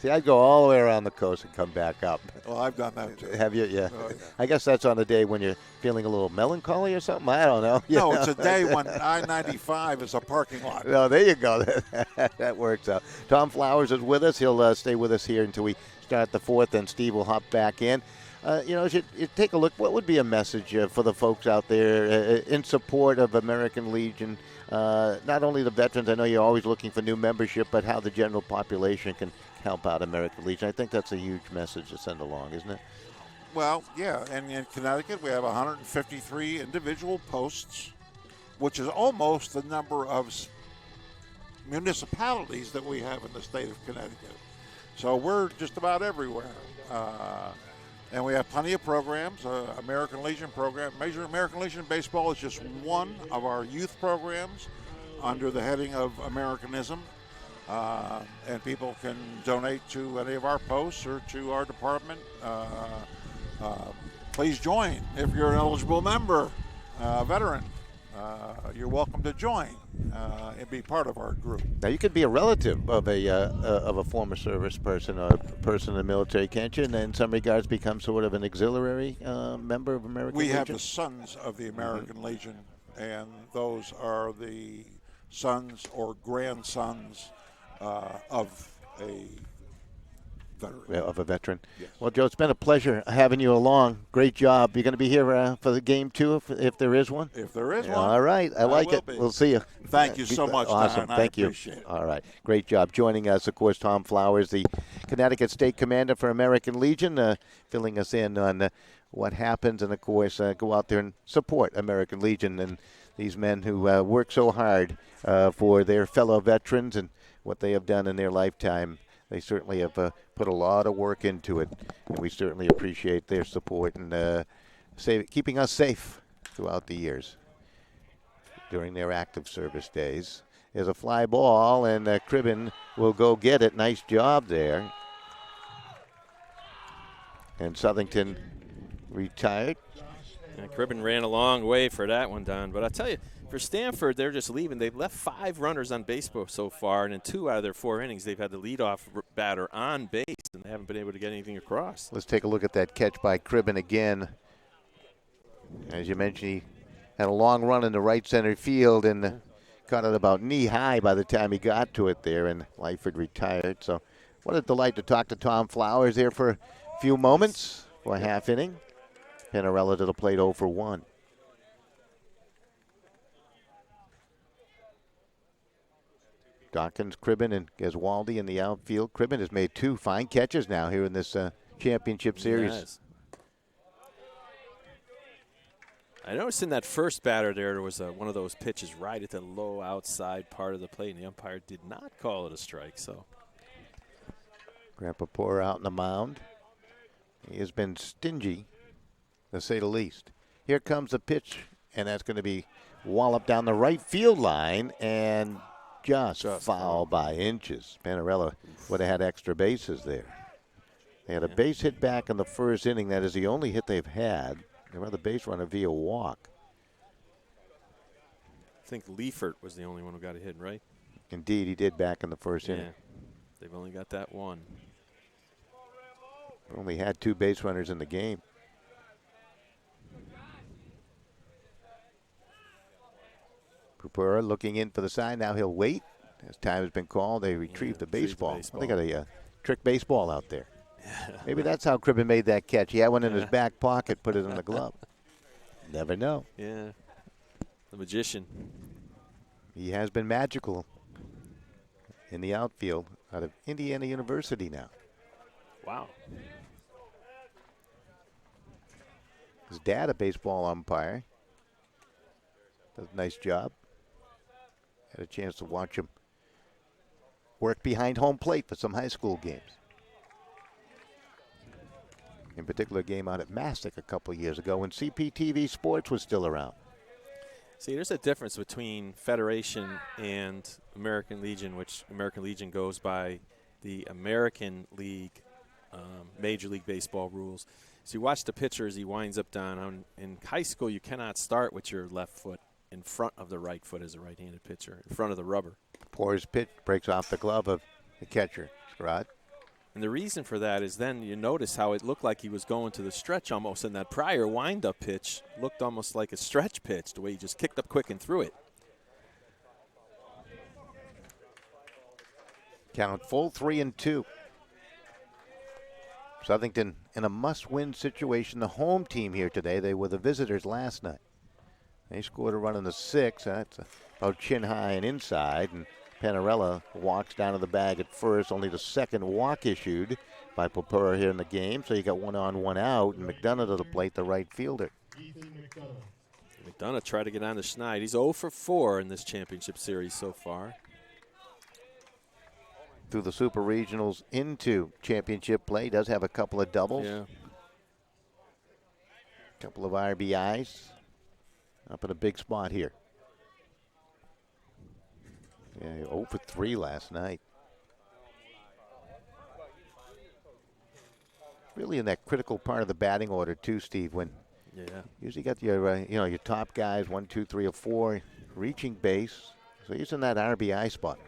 See, I'd go all the way around the coast and come back up. Well, I've done that too. Have you? Yeah. Oh, yeah. I guess that's on a day when you're feeling a little melancholy or something. I don't know. No, it's a day when I-95 is a parking lot. No, there you go. That works out. Tom Flowers is with us. He'll stay with us here until we start the fourth, and Steve will hop back in. As you take a look, what would be a message for the folks out there in support of American Legion? Not only the veterans, I know you're always looking for new membership, but how the general population can help out American Legion. I think that's a huge message to send along, isn't it? Well, yeah, and in Connecticut we have 153 individual posts, which is almost the number of municipalities that we have in the state of Connecticut. So we're just about everywhere. And we have plenty of programs. American Legion program. Major American Legion Baseball is just one of our youth programs under the heading of Americanism. And people can donate to any of our posts or to our department. Please join if you're an eligible member, veteran. You're welcome to join and be part of our group. Now, you could be a relative of a former service person or a person in the military, can't you? And in some regards become sort of an auxiliary member of American Legion? We have the Sons of the American Legion, and those are the sons or grandsons of a veteran. Of a veteran. Yes. Well, Joe, it's been a pleasure having you along. Great job. You're going to be here for the game, too, if there is one? If there is one. All right. I like it. Be. We'll see you. Thank you so much, Awesome. Don. Thank you. I appreciate it. All right. Great job. Joining us, of course, Tom Flowers, the Connecticut State Commander for American Legion, filling us in on what happens, and, of course, go out there and support American Legion and these men who work so hard for their fellow veterans and what they have done in their lifetime. They certainly have put a lot of work into it, and we certainly appreciate their support and keeping us safe throughout the years during their active service days. There's a fly ball, and Cribben will go get it. Nice job there. And Southington retired. Yeah, Cribben ran a long way for that one, Don. But I'll tell you, for Stamford, they're just leaving. They've left 5 runners on base so far, and in 2 out of their 4 innings, they've had the leadoff batter on base, and they haven't been able to get anything across. Let's take a look at that catch by Cribben again. As you mentioned, he had a long run in the right center field and caught it about knee-high by the time he got to it there, and Lyford retired. So what a delight to talk to Tom Flowers there for a few moments for a half inning. Pinarella to the plate 0 for 1. Dawkins, Cribben, and Geswaldi in the outfield. Cribben has made 2 fine catches now here in this championship series. Yes. I noticed in that first batter there was one of those pitches right at the low outside part of the plate, and the umpire did not call it a strike. So Grandpa Poor out on the mound. He has been stingy, to say the least. Here comes the pitch, and that's going to be walloped down the right field line, and just foul by inches. Pinarella would have had extra bases there. They had a base hit back in the first inning. That is the only hit they've had. They run the base runner via walk. I think Leifert was the only one who got a hit, right? Indeed, he did back in the first inning. They've only got that one. Only had 2 base runners in the game. Pupura looking in for the sign. Now he'll wait. As time has been called, they retrieve the baseball. They got a trick baseball out there. Maybe that's how Cribben made that catch. He had one in his back pocket, put it in the glove. Never know. Yeah, the magician. He has been magical in the outfield out of Indiana University now. Wow. His dad, a baseball umpire, does a nice job. Had a chance to watch him work behind home plate for some high school games. In particular, a game out at Mastic a couple years ago when CPTV Sports was still around. See, there's a difference between Federation and American Legion, which American Legion goes by the American League Major League Baseball rules. So you watch the pitcher as he winds up down. In high school, you cannot start with your left foot in front of the right foot as a right-handed pitcher, in front of the rubber. Poor's pitch breaks off the glove of the catcher, Scrod. And the reason for that is then you notice how it looked like he was going to the stretch almost, and that prior wind-up pitch looked almost like a stretch pitch, the way he just kicked up quick and threw it. Count full 3-2. Southington in a must-win situation. The home team here today. They were the visitors last night. They scored a run in the 6th. That's about chin high and inside. And Pinarella walks down to the bag at first. Only the second walk issued by Popura here in the game. So you got 1 on, 1 out. And McDonough to the plate, the right fielder. McDonough tried to get on to Schneid. He's 0 for 4 in this championship series so far. Through the Super Regionals into championship play. Does have a couple of doubles. Yeah. Couple of RBIs. Up in a big spot here. Yeah, 0 for 3 last night. Really in that critical part of the batting order too, Steve, when usually got your your top guys 1, 2, 3, or 4 reaching base. So he's in that RBI spot.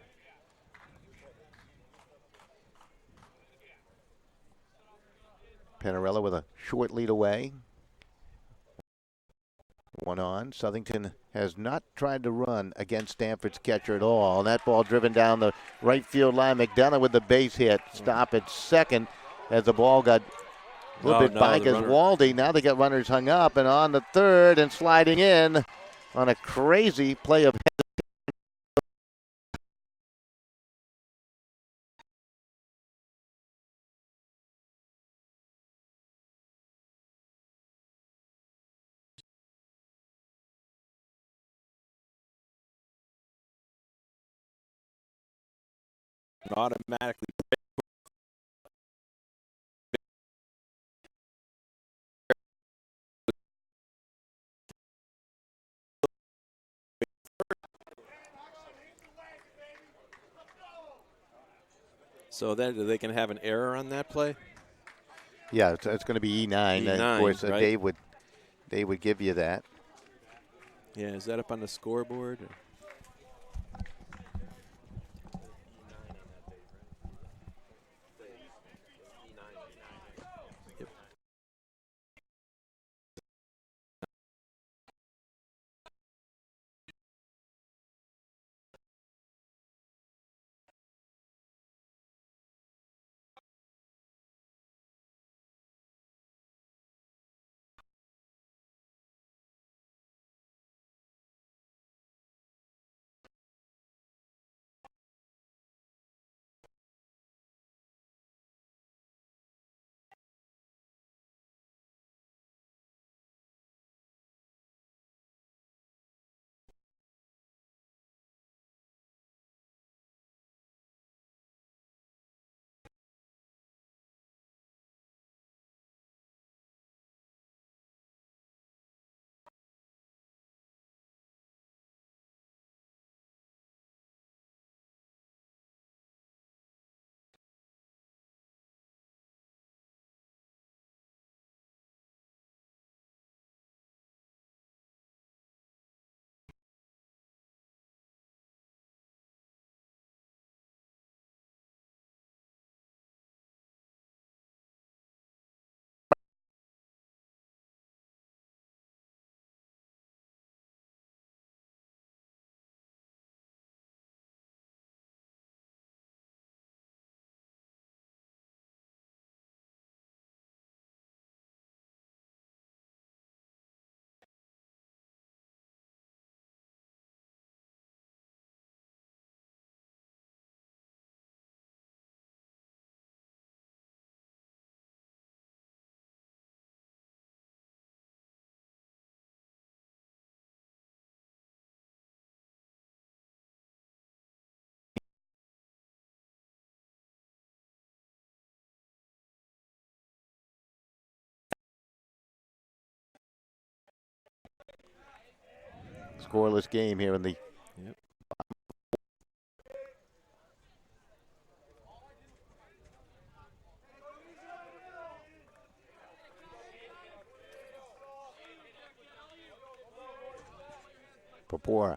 Pinarella with a short lead away. 1 on. Southington has not tried to run against Stamford's catcher at all. That ball driven down the right field line. McDonough with the base hit. Stop at second as the ball got a little bit by Geswaldi. Now they got runners hung up and on the third and sliding in on a crazy play of automatically. So then they can have an error on that play? Yeah, it's going to be E9. E9, of course, right? Dave would give you that. Yeah, is that up on the scoreboard? Scoreless game here in the. Yep. Papora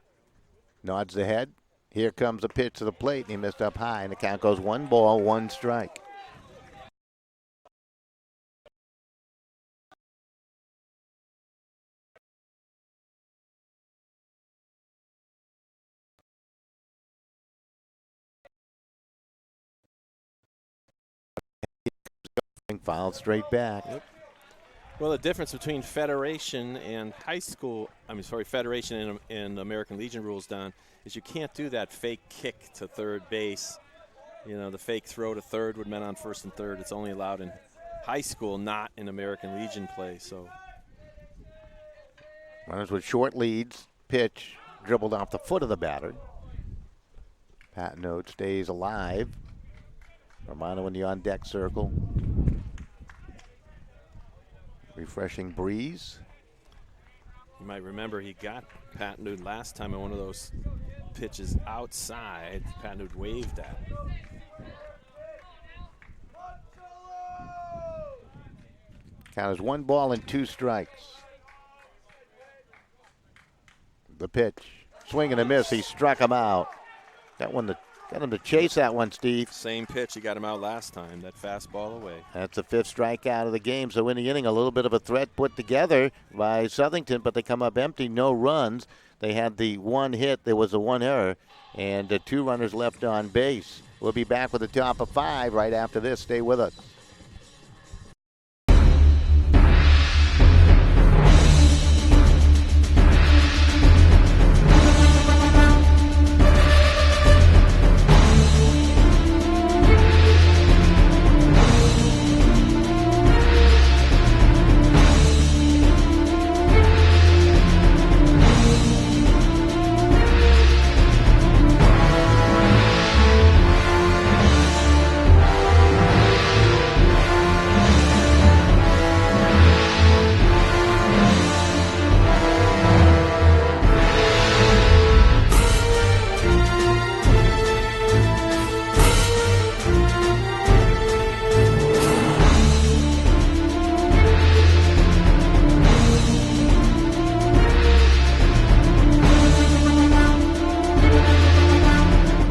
nods the head. Here comes a pitch to the plate, and he missed up high, and the count goes 1 ball, 1 strike. Fouled straight back. Yep. Well, the difference between Federation and Federation and American Legion rules, Don, is you can't do that fake kick to third base. You know, the fake throw to third with men on first and third. It's only allowed in high school, not in American Legion play. So, runners with short leads. Pitch dribbled off the foot of the batter. Patton stays alive. Romano in the on-deck circle. Refreshing breeze. You might remember he got Patton last time on one of those pitches outside. Patton waved at. Count is 1 ball and 2 strikes. The pitch. Swing and a miss. He struck him out. Got him to chase that one, Steve. Same pitch. He got him out last time. That fastball away. That's the 5th strikeout of the game. So in the inning, a little bit of a threat put together by Southington, but they come up empty. No runs. They had the 1 hit. There was a 1 error, and 2 runners left on base. We'll be back with the top of 5 right after this. Stay with us.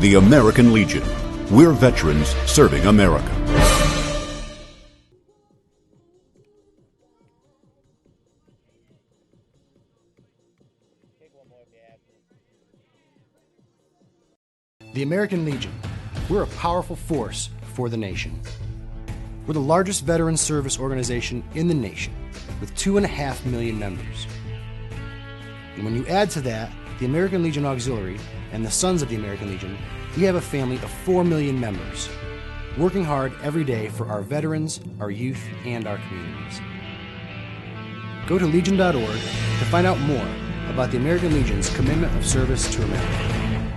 The American Legion. We're veterans serving America. The American Legion. We're a powerful force for the nation. We're the largest veteran service organization in the nation, with 2.5 million members. And when you add to that the American Legion Auxiliary and the Sons of the American Legion, we have a family of 4 million members, working hard every day for our veterans, our youth, and our communities. Go to legion.org to find out more about the American Legion's commitment of service to America.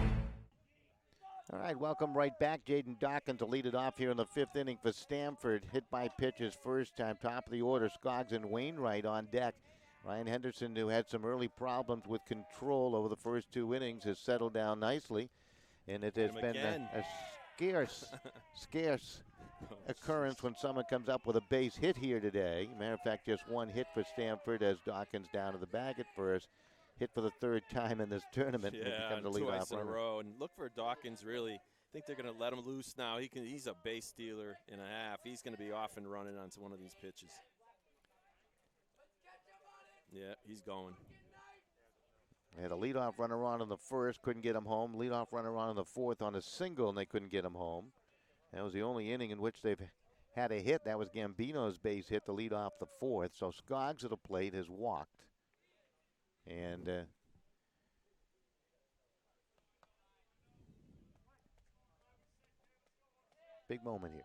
All right, welcome right back. Jaden Dawkins to lead it off here in the 5th inning for Stamford. Hit by pitch his first time. Top of the order, Skoggs and Wainwright on deck. Ryan Henderson, who had some early problems with control over the first 2 innings, has settled down nicely. And it has been a scarce occurrence when someone comes up with a base hit here today. Matter of fact, just 1 hit for Stamford as Dawkins down to the bag at first. Hit for the 3rd time in this tournament. Yeah, and twice in a row. And look for Dawkins, really. I think they're going to let him loose now. He's a base stealer and a half. He's going to be off and running on one of these pitches. Yeah, he's going. They had a leadoff runner on in the 1st, couldn't get him home. Leadoff runner on in the 4th on a single, and they couldn't get him home. That was the only inning in which they've had a hit. That was Gambino's base hit to lead off the 4th. So Skoggs at the plate has walked. And big moment here.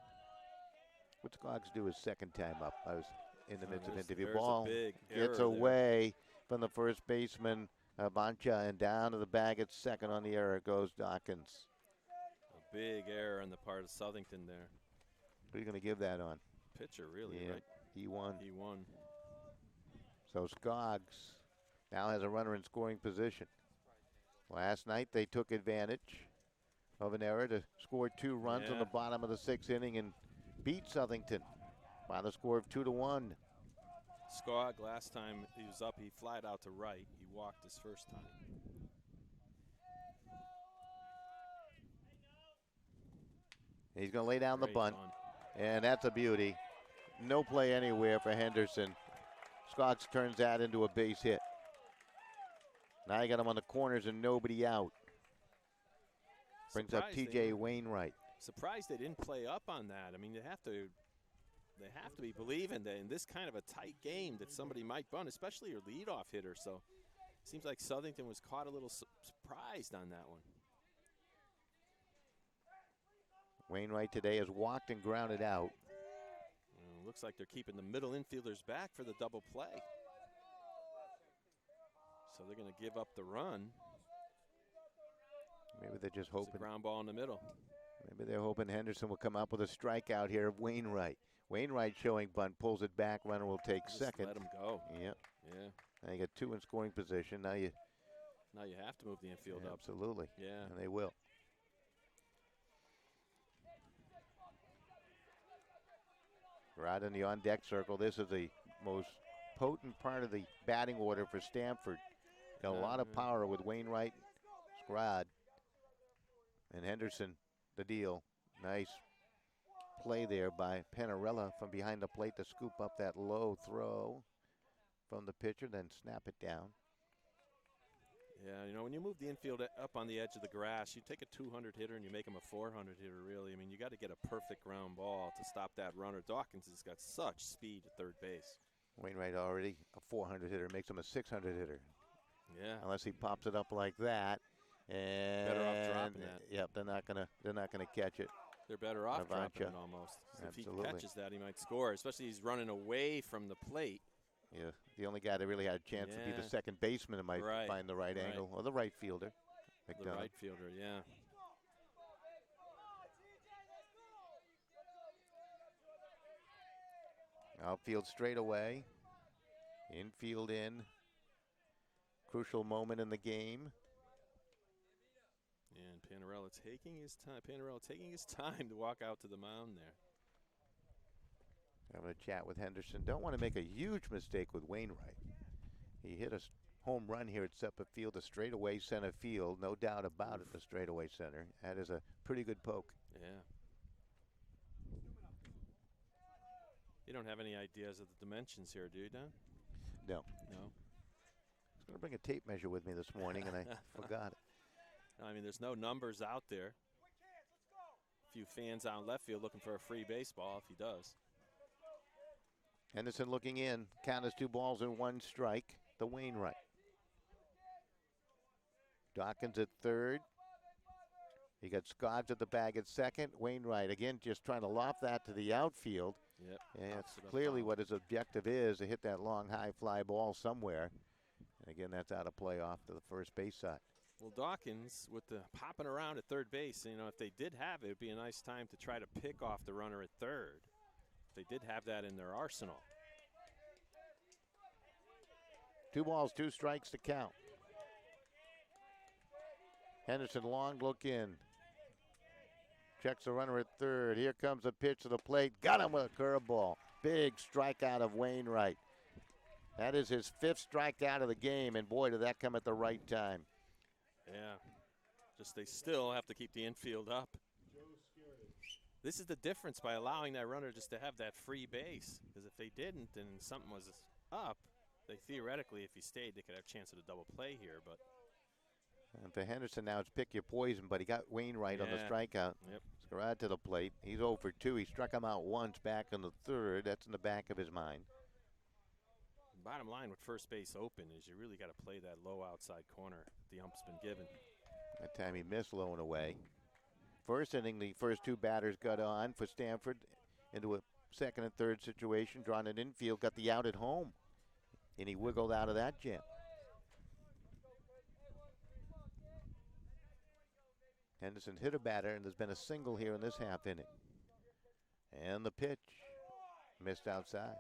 What Skoggs do his 2nd time up? I was in the midst of interview. Ball gets away from the first baseman, Bancha, and down to the bag at 2nd. On the error goes Dawkins. A big error on the part of Southington there. Who are you going to give that on? Pitcher, really, yeah, right? He won. He won. So Skoggs now has a runner in scoring position. Last night they took advantage of an error to score 2 runs in the bottom of the 6th inning and beat Southington by the score of 2-1. Skog, last time he was up, he flied out to right. He walked his first time. He's going to lay down the bunt, and that's a beauty. No play anywhere for Henderson. Skog turns that into a base hit. Now you got him on the corners and nobody out. Brings up T.J. Wainwright. Surprised they didn't play up on that. I mean, they have to be believing that in this kind of a tight game that somebody might bunt, especially your leadoff hitter. So it seems like Southington was caught a little surprised on that one. Wainwright today has walked and grounded out. Looks like they're keeping the middle infielders back for the double play. So they're going to give up the run. Maybe they're just hoping. It's a ground ball in the middle. Maybe they're hoping Henderson will come up with a strikeout here of Wainwright. Wainwright showing bunt, pulls it back, runner will take Just second. let him go. Yep. Yeah. Now you got 2 in scoring position. Now you have to move the infield up. Absolutely. Yeah. And they will. Right in the on-deck circle. This is the most potent part of the batting order for Stamford. Got a lot of power with Wainwright, Scrod, and Henderson, the deal. Nice play there by Panarella from behind the plate to scoop up that low throw from the pitcher, then snap it down. Yeah, when you move the infield up on the edge of the grass, you take a 200 hitter and you make him a 400 hitter, really. I mean, you got to get a perfect ground ball to stop that runner. Dawkins has got such speed at third base. Wainwright already a 400 hitter, makes him a 600 hitter. Yeah. Unless he pops it up like that. And better off dropping that. Yep, they're not gonna catch it. They're better off dropping it almost. So if he catches that, he might score, especially he's running away from the plate. Yeah, the only guy that really had a chance to be the second baseman that might find the right angle, or the right fielder. The right fielder, yeah. Outfield straight away. Infield in. Crucial moment in the game. And Panarella taking his time to walk out to the mound there. Having a chat with Henderson. Don't want to make a huge mistake with Wainwright. He hit a home run here at Sutput Field, a straightaway center field. No doubt about it, the straightaway center. That is a pretty good poke. Yeah. You don't have any ideas of the dimensions here, do you, Don? No. No? I was going to bring a tape measure with me this morning, and I forgot it. I mean, there's no numbers out there. A few fans out in left field looking for a free baseball if he does. Henderson looking in. Count is 2 balls and 1 strike. The Wainwright. Dawkins at third. You got Scotch at the bag at second. Wainwright again just trying to loft that to the outfield. Yep. And that's clearly what his objective is, to hit that long high fly ball somewhere. And again, that's out of play off to the first base side. Well, Dawkins, with the popping around at third base, if they did have it, it would be a nice time to try to pick off the runner at third. If they did have that in their arsenal. 2 balls, 2 strikes to count. Henderson, long look in. Checks the runner at third. Here comes a pitch to the plate. Got him with a curveball. Big strikeout of Wainwright. That is his 5th strikeout of the game, and boy, did that come at the right time. Yeah. Just they still have to keep the infield up. This is the difference by allowing that runner just to have that free base. Because if they didn't and something was up, they theoretically, if he stayed, they could have a chance at a double play here. But and for Henderson now, it's pick your poison, but he got Wainwright on the strikeout. Yep. Scarad to the plate. He's 0 for 2. He struck him out once back in the third. That's in the back of his mind. Bottom line with first base open is you really got to play that low outside corner the ump's been given. That time he missed low and away. First inning, the first 2 batters got on for Stamford into a second and third situation, drawn an infield, got the out at home, and he wiggled out of that jam. Henderson hit a batter, and there's been a single here in this half inning. And the pitch missed outside.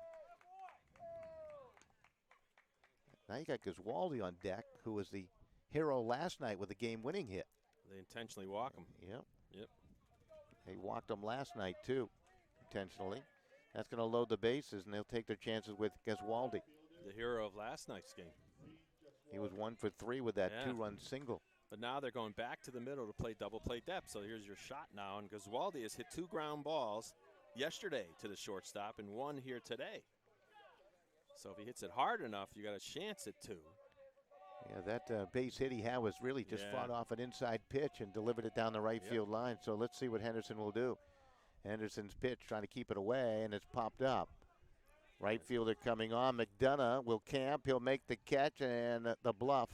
Now you got Giswaldi on deck, who was the hero last night with a game-winning hit. They intentionally walk him. Yep. Yep. They walked him last night, too, intentionally. That's going to load the bases, and they'll take their chances with Gesualdi. The hero of last night's game. He was 1 for 3 with that two-run single. But now they're going back to the middle to play double play depth. So here's your shot now. And Gesualdi has hit 2 ground balls yesterday to the shortstop and 1 here today. So if he hits it hard enough, you got a chance at 2. Yeah, that base hit he had was really just fought off an inside pitch and delivered it down the right field line. So let's see what Henderson will do. Henderson's pitch trying to keep it away, and it's popped up. Right fielder coming on. McDonough will camp. He'll make the catch, and the bluff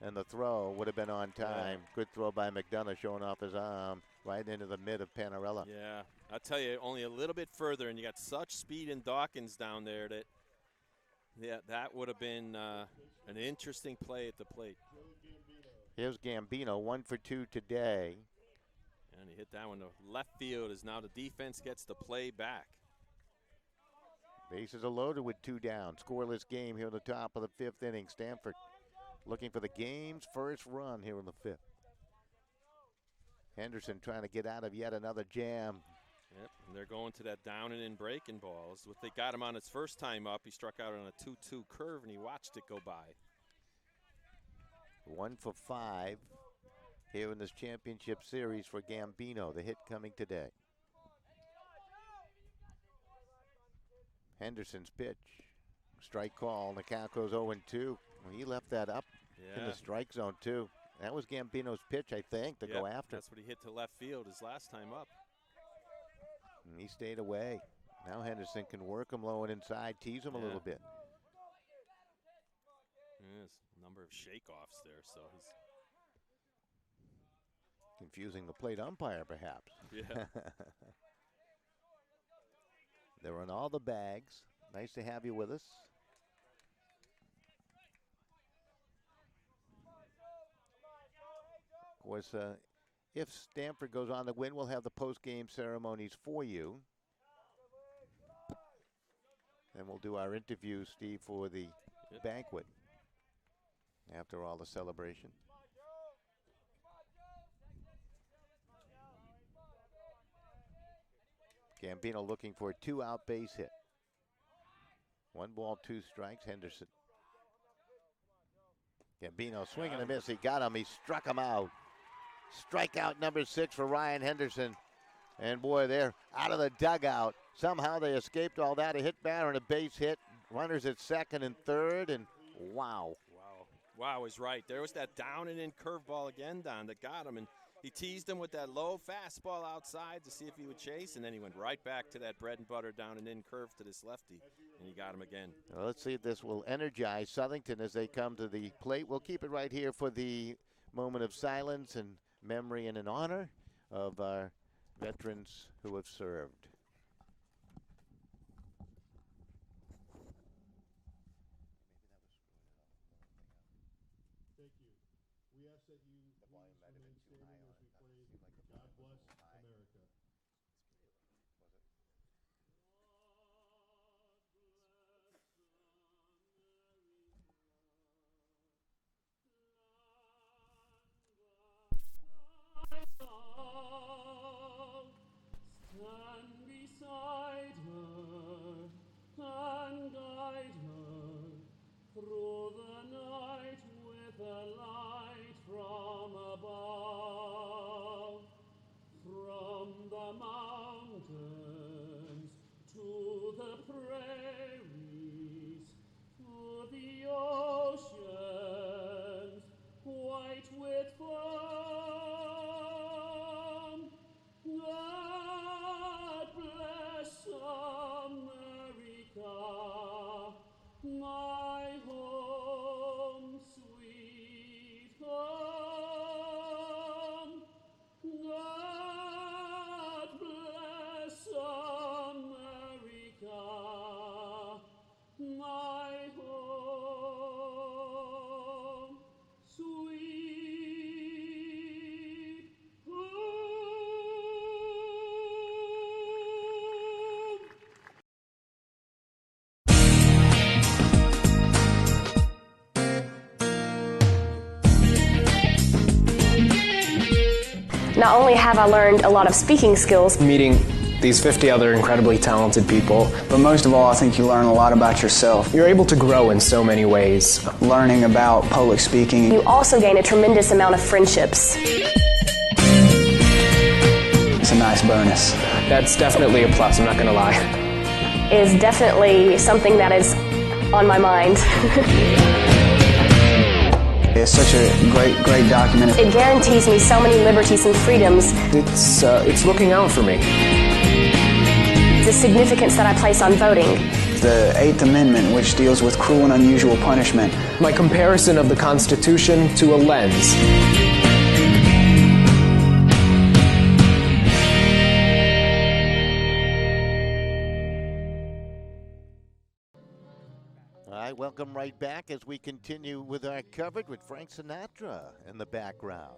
and the throw would have been on time. Yeah. Good throw by McDonough, showing off his arm right into the mid of Panarella. Yeah, I'll tell you, only a little bit further, and you got such speed in Dawkins down there that that would have been an interesting play at the plate. Here's Gambino, 1 for 2 today. And he hit that one to left field as now the defense gets the play back. Bases are loaded with 2 down. Scoreless game here at the top of the 5th inning. Stamford looking for the game's first run here in the 5th. Henderson trying to get out of yet another jam. Yep, and they're going to that down and in breaking balls. What they got him on his first time up, he struck out on a 2-2 curve, and he watched it go by. 1 for 5 here in this championship series for Gambino. The hit coming today. Henderson's pitch. Strike call. The count goes 0-2. Well, he left that up in the strike zone, too. That was Gambino's pitch, I think, to go after. That's what he hit to left field his last time up. And he stayed away. Now Henderson can work him low and inside, tease him a little bit. There's a number of shake-offs there, so he's confusing the plate umpire, perhaps. Yeah. They're on all the bags. Nice to have you with us. Of course, if Stamford goes on to win, we'll have the post-game ceremonies for you. And we'll do our interview, Steve, for the banquet after all the celebration. Gambino looking for a 2-out base hit. 1 ball, 2 strikes. Henderson. Gambino swinging a miss. He got him. He struck him out. Strikeout number 6 for Ryan Henderson. And boy, they're out of the dugout. Somehow they escaped all that. A hit batter and a base hit. Runners at second and third. And wow. Wow is right. There was that down and in curveball again, Don, that got him. And he teased him with that low fastball outside to see if he would chase. And then he went right back to that bread and butter down and in curve to this lefty. And he got him again. Well, let's see if this will energize Southington as they come to the plate. We'll keep it right here for the moment of silence and memory and in honor of our veterans who have served. Thank you. We ask that you please remain standing as we play God Bless America. Was it? Stand beside her and guide her through the night with a light from above. From the mountains to the prairies to the oceans white with foam. God bless America, my home, sweet home. God bless Not only have I learned a lot of speaking skills, Meeting these 50 other incredibly talented people, But most of all, I think you learn a lot about yourself. you're able to grow in so many ways. Learning about public speaking. you also gain a tremendous amount of friendships. It's a nice bonus. That's definitely a plus, I'm not going to lie. Is definitely something that is on my mind. It's such a great document. It guarantees me so many liberties and freedoms. It's looking out for me. The significance that I place on voting. The 8th Amendment, which deals with cruel and unusual punishment. My comparison of the Constitution to a lens. All right, welcome right back as we continue with our coverage with Frank Sinatra in the background.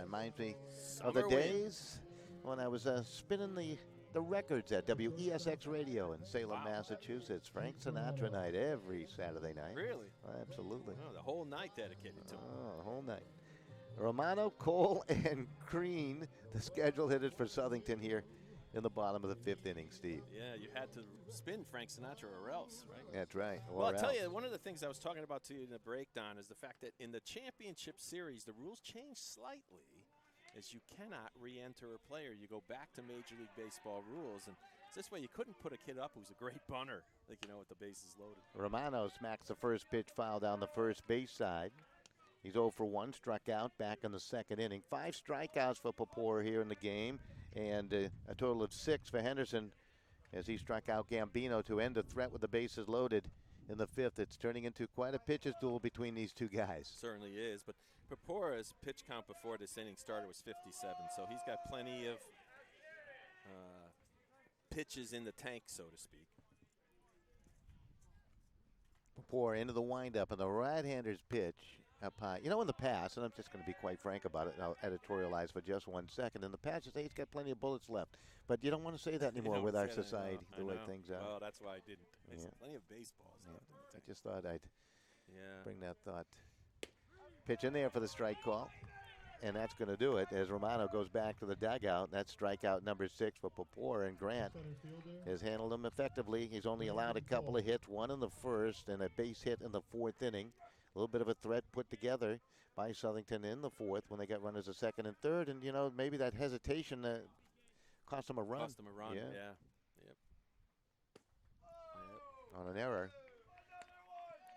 Reminds me of the days when I was spinning the records at WESX Radio in Salem, Massachusetts. Frank Sinatra night every Saturday night. Really? Absolutely. Oh, the whole night dedicated to him. Oh, the whole night. Romano, Cole, and Crean, the schedule hitters for Southington here in the bottom of the 5th inning, Steve. Yeah, you had to spin Frank Sinatra or else, right? That's right. Well, I'll tell you, one of the things I was talking about to you in the breakdown is the fact that in the championship series, the rules changed slightly, as you cannot re-enter a player. You go back to Major League Baseball rules, and this way you couldn't put a kid up who's a great bunter, like, with the bases loaded. Romano smacks the first pitch foul down the first base side. He's 0 for 1, struck out back in the 2nd inning. 5 strikeouts for Papore here in the game, and a total of 6 for Henderson as he struck out Gambino to end the threat with the bases loaded in the 5th. It's turning into quite a pitcher's duel between these two guys. Certainly is, but Papore's pitch count before this inning started was 57, so he's got plenty of pitches in the tank, so to speak. Papore into the windup, and the right-hander's pitch up high. In the past, and I'm just going to be quite frank about it, and I'll editorialize for just 1 second. In the past, you say he's got plenty of bullets left. But you don't want to say that anymore with our society, the way things are. Well, that's why I didn't. There's plenty of baseballs left. I just thought I'd bring that thought. Pitch in there for the strike call. And that's going to do it as Romano goes back to the dugout. That's strikeout number 6 for Papore, and Grant has handled him effectively. He's only allowed a couple of hits, 1 in the 1st and a base hit in the 4th inning. A little bit of a threat put together by Southington in the 4th when they got runners at 2nd and 3rd. And, maybe that hesitation cost them a run. Cost them a run, yeah. Yep. On an error.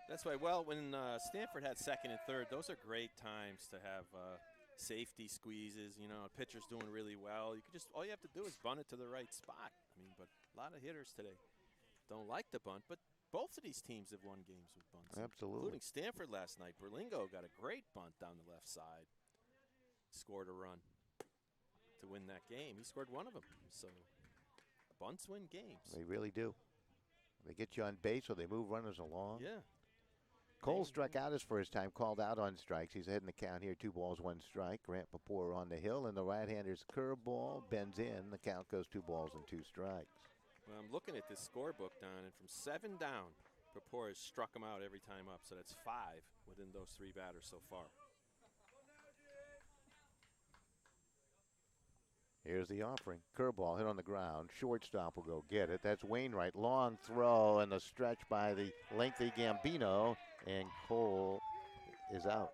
That's why, when Stamford had 2nd and 3rd, those are great times to have safety squeezes. A pitcher's doing really well. All you have to do is bunt it to the right spot. But a lot of hitters today don't like to bunt, but both of these teams have won games with bunts. Absolutely. Including Stamford last night. Berlingo got a great bunt down the left side. Scored a run to win that game. He scored one of them. So bunts win games. They really do. They get you on base or they move runners along. Yeah. Cole struck out his first time, called out on strikes. He's ahead in the count here, 2 balls, 1 strike. Grant Papore on the hill, and the right-hander's curveball bends in. The count goes 2 balls and 2 strikes. Well, I'm looking at this scorebook, Don, and from 7 down, Papore has struck him out every time up, so that's 5 within those 3 batters so far. Here's the offering. Curveball hit on the ground. Shortstop will go get it. That's Wainwright. Long throw and the stretch by the lengthy Gambino, and Cole is out.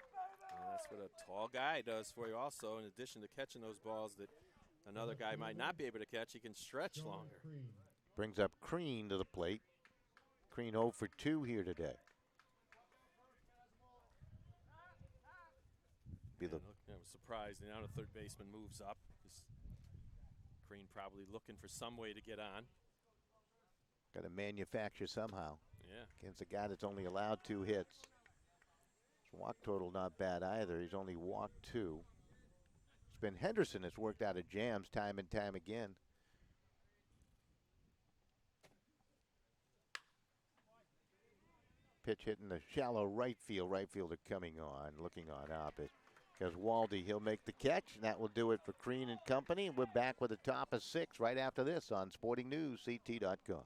And that's what a tall guy does for you also. In addition to catching those balls that another guy might not be able to catch, he can stretch longer. Brings up Crean to the plate. Crean 0 for 2 here today. I was surprised. Now the third baseman moves up. Crean probably looking for some way to get on. Got to manufacture somehow. Yeah. Against a guy that's only allowed 2 hits. His walk total not bad either. He's only walked 2. It's been Henderson that's worked out of jams time and time again. Pitch hitting the shallow right field. Right fielder coming on, looking on up. Because Waldy, he'll make the catch, and that will do it for Crean and company. We're back with the top of 6 right after this on SportingNewsCT.com.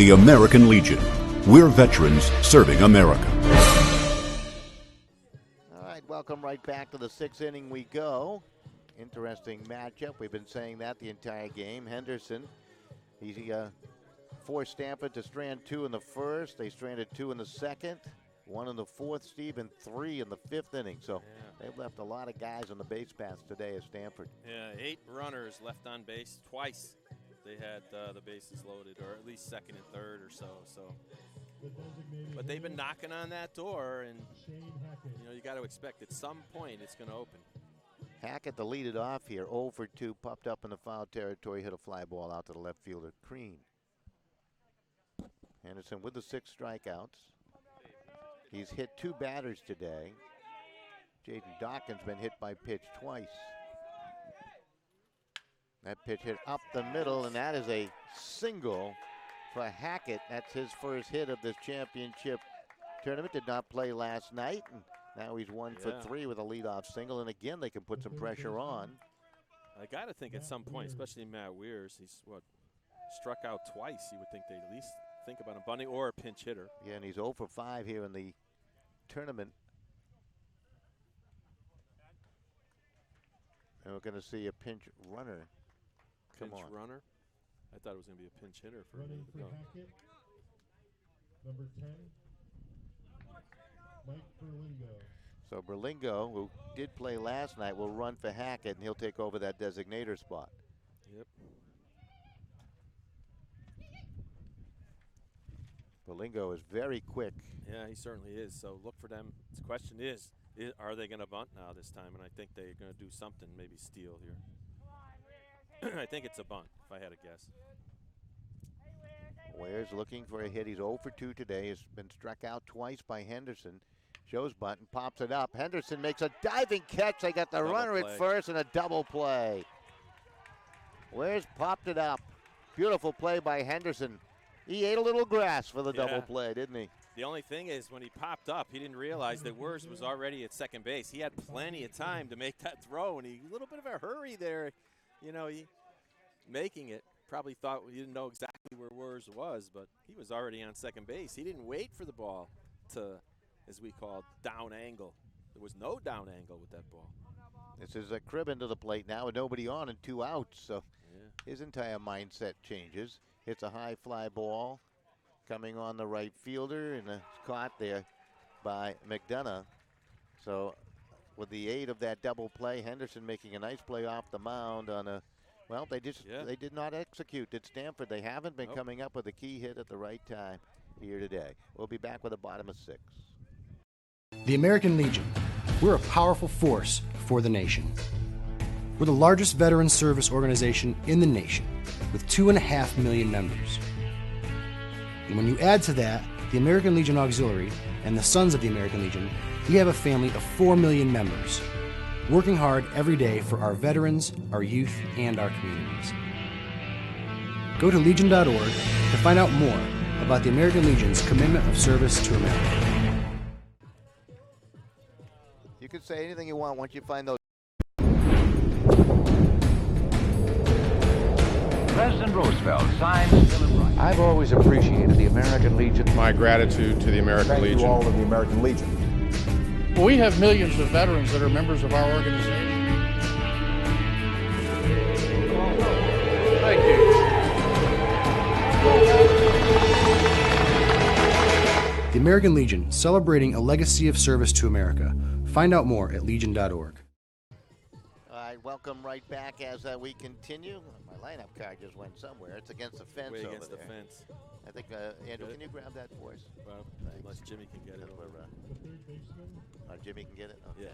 the American Legion. We're veterans serving America. All right, welcome right back to the sixth inning we go. Interesting matchup. We've been saying that the entire game. Henderson, he forced Stamford to strand 2 in the first. They stranded 2 in the second, 1 in the fourth, Steve, and 3 in the fifth inning. So they've left a lot of guys on the base paths today at Stamford. Yeah, 8 runners left on base. Twice they had the bases loaded, or at least second and third or so. But they've been knocking on that door, and you got to expect at some point it's going to open. Hackett to lead it off here, 0 for 2, popped up in the foul territory, hit a fly ball out to the left fielder, Crean. Henderson with the 6 strikeouts. He's hit 2 batters today. Jaden Dawkins been hit by pitch twice. That pitch hit up the middle, and that is a single for Hackett. That's his first hit of this championship tournament. Did not play last night, and now he's 1 for 3 with a leadoff single. And again, they can put some pressure on. I got to think at some point, especially Matt Weirs, he's struck out twice. You would think they'd at least think about him bunting or a pinch hitter. Yeah, and he's 0 for 5 here in the tournament. And we're going to see a pinch runner. Pinch runner? I thought it was going to be a pinch hitter for running me. for Hackett, number 10, Mike Berlingo. So Berlingo, who did play last night, will run for Hackett, and he'll take over that designator spot. Yep. Berlingo is very quick. Yeah, he certainly is. So look for them. The question is are they going to bunt now this time? And I think they're going to do something, maybe steal here. I think it's a bunt, if I had to guess. Ware's looking for a hit. He's 0 for 2 today. Has been struck out twice by Henderson. Shows bunt and pops it up. Henderson makes a diving catch. They got the runner at first and a double play. Ware's popped it up. Beautiful play by Henderson. He ate a little grass for the double play, didn't he? The only thing is, when he popped up, he didn't realize that Weirs was already at second base. He had plenty of time to make that throw, and he a little bit of a hurry there. He making it. Probably thought he didn't know exactly where Weirs was, but he was already on second base. He didn't wait for the ball to, as we call, down angle. There was no down angle with that ball. This is a Cribb into the plate now with nobody on and 2 outs, so his entire mindset changes. Hits a high fly ball coming on the right fielder, and it's caught there by McDonough. So with the aid of that double play, Henderson making a nice play off the mound on a, well, they did not execute at Stamford. They haven't been coming up with a key hit at the right time here today. We'll be back with the bottom of 6. The American Legion. We're a powerful force for the nation. We're the largest veteran service organization in the nation, with 2.5 million members. And when you add to that the American Legion Auxiliary and the Sons of the American Legion, we have a family of 4 million members, working hard every day for our veterans, our youth, and our communities. Go to legion.org to find out more about the American Legion's commitment of service to America. You can say anything you want once you find those. President Roosevelt signed the Bill of Rights. I've always appreciated the American Legion. My gratitude to the American Legion. Thank you all of the American Legion. We have millions of veterans that are members of our organization. Thank you. The American Legion, celebrating a legacy of service to America. Find out more at legion.org. All right, welcome right back as we continue. My lineup card just went somewhere. It's against the fence Way over against there. the fence. I think, Andrew, can you grab that for us? Well, unless Jimmy can get it. Jimmy can get it? Okay.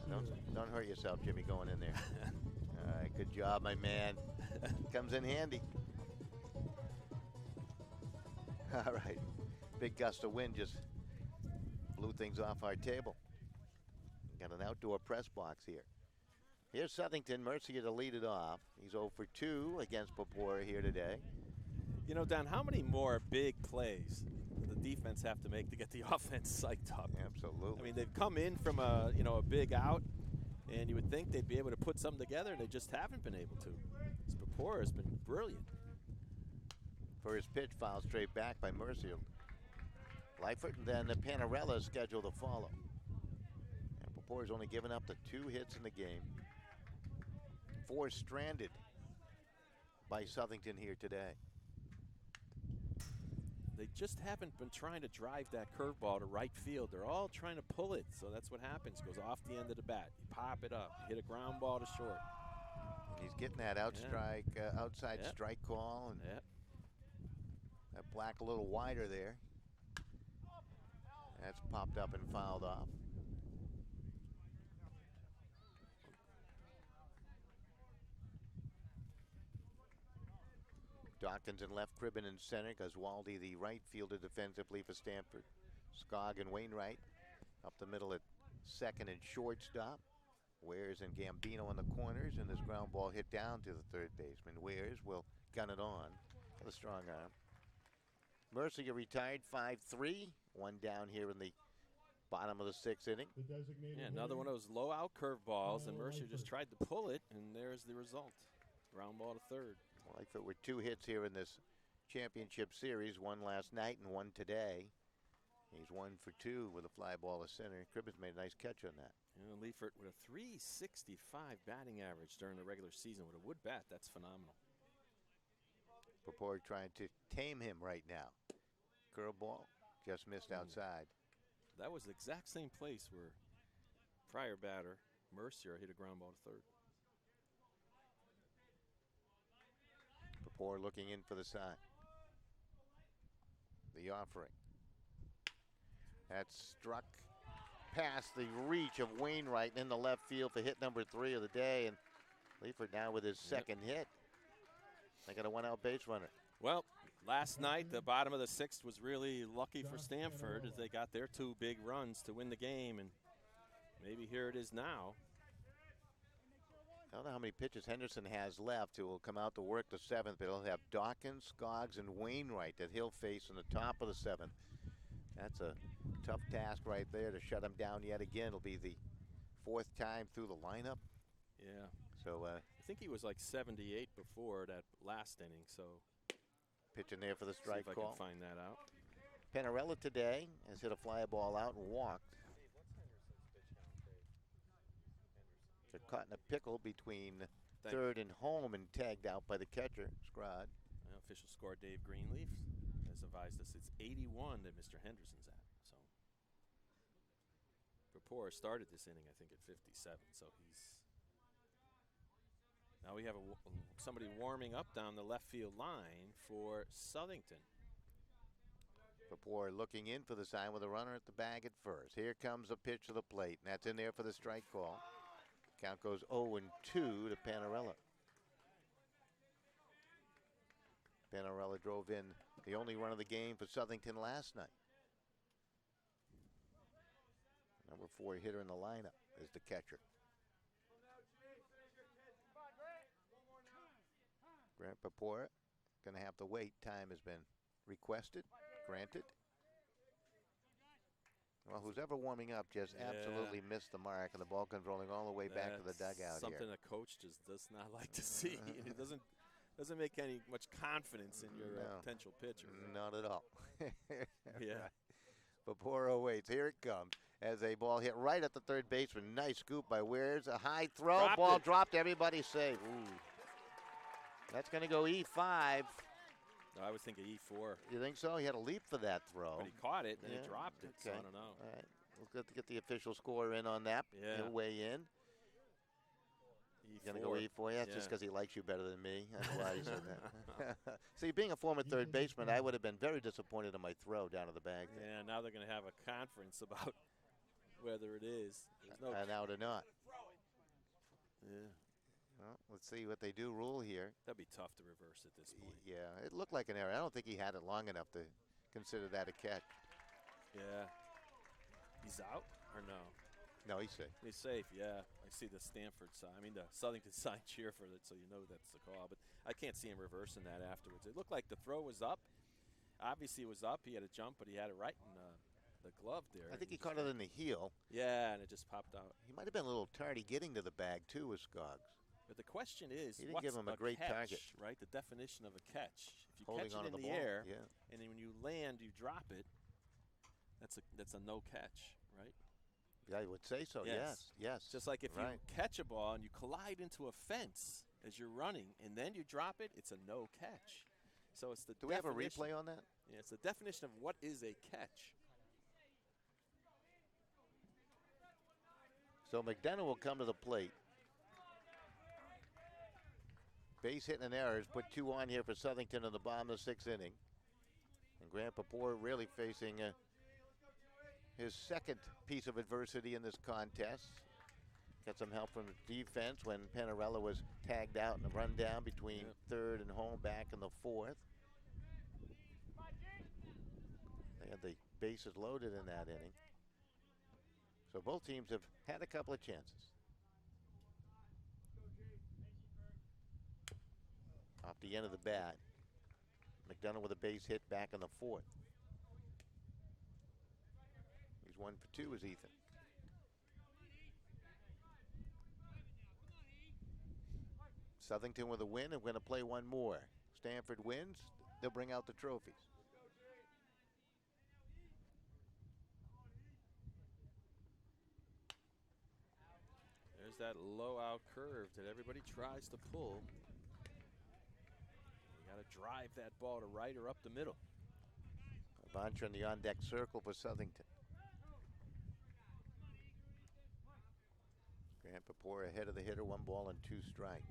Yeah. Don't hurt yourself, Jimmy, going in there. All right, good job, my man. Comes in handy. All right. Big gust of wind just blew things off our table. Got an outdoor press box here. Here's Southington, Mercier to lead it off. He's 0 for 2 against Papora here today. You know, Don, how many more big plays does the defense have to make to get the offense psyched up? Absolutely. I mean, they've come in from a big out, and you would think they'd be able to put something together, and they just haven't been able to. Papora has been brilliant. First pitch fouled straight back by Mercier. Leifert and then Panarella is scheduled to follow. And Papor's only given up the 2 hits in the game. 4 stranded by Southington here today. They just haven't been trying to drive that curveball to right field. They're all trying to pull it, so that's what happens. Goes off the end of the bat. You pop it up. You hit a ground ball to short. And he's getting that outside strike call, and that black a little wider there. That's popped up and fouled off. Dawkins in left, Cribben in center. Goswaldi, the right fielder defensively for Stamford. Skog and Wainwright up the middle at second and shortstop. Wares and Gambino in the corners, and this ground ball hit down to the third baseman. Wares will gun it on with a strong arm. Mercier retired 5-3. 1 down here in the bottom of the 6th inning. Yeah, another one of those low out curveballs, and Mercier just tried to pull it, and there's the result. Ground ball to third. Lightfoot with 2 hits here in this championship series, 1 last night and 1 today. He's 1 for 2 with a fly ball to center. Cribben's made a nice catch on that. Yeah, Leifert with a 365 batting average during the regular season with a wood bat. That's phenomenal. Papor trying to tame him right now. Curveball just missed outside. That was the exact same place where prior batter, Mercier, hit a ground ball to third. Papor looking in for the sign. The offering. That's struck past the reach of Wainwright in the left field for hit number 3 of the day. And Leifert now with his second hit. They got a 1-out base runner. Well, last night, the bottom of the 6th was really lucky for Stamford as they got their 2 big runs to win the game. And maybe here it is now. I don't know how many pitches Henderson has left who will come out to work the 7th, but he'll have Dawkins, Skoggs, and Wainwright that he'll face in the top of the 7th. That's a tough task right there to shut him down yet again. It'll be the 4th time through the lineup. Yeah. So I think he was like 78 before that last inning. So pitching there for the strike see if call. I can find that out. Panarella today has hit a fly ball out and walked. They're caught in a pickle between third and home and tagged out by the catcher, Scrod. Well, official score, Dave Greenleaf has advised us it's 81 that Mr. Henderson's at. So Papor started this inning, I think, at 57. So he's now we have somebody warming up down the left field line for Southington. Papor looking in for the sign with a runner at the bag at first. Here comes a pitch to the plate, and that's in there for the strike call. Count goes 0-2 to Panarella. Panarella drove in the only run of the game for Southington last night. Number 4 hitter in the lineup is the catcher. Grant Papor going to have to wait. Time has been requested, granted. Well, who's ever warming up just absolutely missed the mark, and the ball comes rolling all the way back to the dugout something here. a coach just does not like to see. It doesn't make any much confidence in your potential pitcher. Not at all. Yeah. Papor waits. Here it comes as a ball hit right at the third baseman. Nice scoop by Wares. A high throw. Ball dropped. Everybody's safe. Ooh. That's going to go E5. No, I was thinking E4. You think so? He had a leap for that throw. But he caught it and he dropped it, so I don't know. All right. We'll have to get the official score in on that. Yeah. He'll weigh in. He's going to go E4. That's just because he likes you better than me. That's why he said that. See, being a former third baseman, I would have been very disappointed in my throw down to the bag. Yeah, now they're going to have a conference about whether it is. An out or not. Yeah. Well, let's see what they do rule here. That'd be tough to reverse at this point. Yeah, it looked like an error. I don't think he had it long enough to consider that a catch. Yeah. He's out or no? No, he's safe. He's safe, yeah. I see the Stamford side. I mean, the Southington side cheer for it, so you know that's the call. But I can't see him reversing that afterwards. It looked like the throw was up. Obviously, it was up. He had a jump, but he had it right in the glove there. I think he caught it in the heel. Yeah, and it just popped out. He might have been a little tardy getting to the bag, too, with Skoggs. But the question is, he didn't what's give him a great catch, target. right? The definition of a catch. If you Holding catch it onto in the the ball, air, yeah. and then when you land, you drop it, that's a no catch, right? Yeah, I would say so, yes. Just like if you catch a ball and you collide into a fence as you're running, and then you drop it, it's a no catch. So it's the Do we have a replay on that? Yeah, it's the definition of what is a catch. So McDonough will come to the plate. Base hit and an error has put 2 on here for Southington in the bottom of the 6th inning. And Grant Papour really facing his second piece of adversity in this contest. Got some help from the defense when Panarella was tagged out in a rundown between third and home back in the 4th. They had the bases loaded in that inning. So both teams have had a couple of chances. Off the end of the bat. McDonough with a base hit back in the 4th. He's 1 for 2 is Ethan. Southington with a win and going to play one more. Stamford wins, they'll bring out the trophies. There's that low out curve that everybody tries to pull. You got to drive that ball to right or up the middle. Bontra in the on-deck circle for Southington. Grant Papour ahead of the hitter, 1 ball and 2 strikes.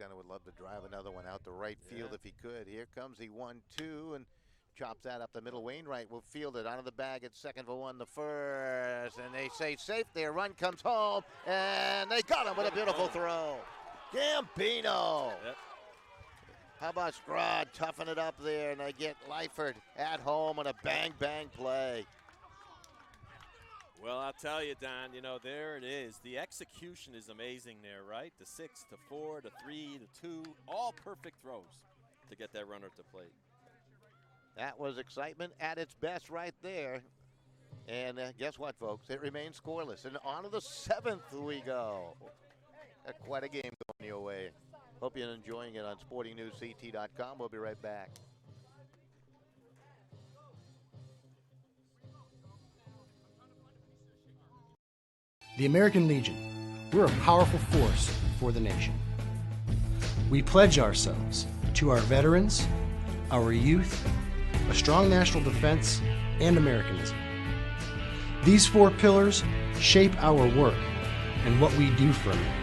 McDonough would love to drive another one out to right field if he could. Here comes the 1-2 and chops that up the middle. Wainwright will field it onto the bag at second for 1 the first. And they say safe there. Run comes home. And they got him with a beautiful throw. Gambino. Yep. How about Scrod toughing it up there, and they get Lyford at home on a bang-bang play. Well, I'll tell you, Don, you know, there it is. The execution is amazing there, right? The 6 to 4 to 3 to 2, all perfect throws to get that runner to plate. That was excitement at its best right there. And guess what, folks? It remains scoreless. And on to the 7th we go. Quite a game going your way. Hope you're enjoying it on SportingNewsCT.com. We'll be right back. The American Legion, we're a powerful force for the nation. We pledge ourselves to our veterans, our youth, a strong national defense, and Americanism. These 4 pillars shape our work and what we do for America.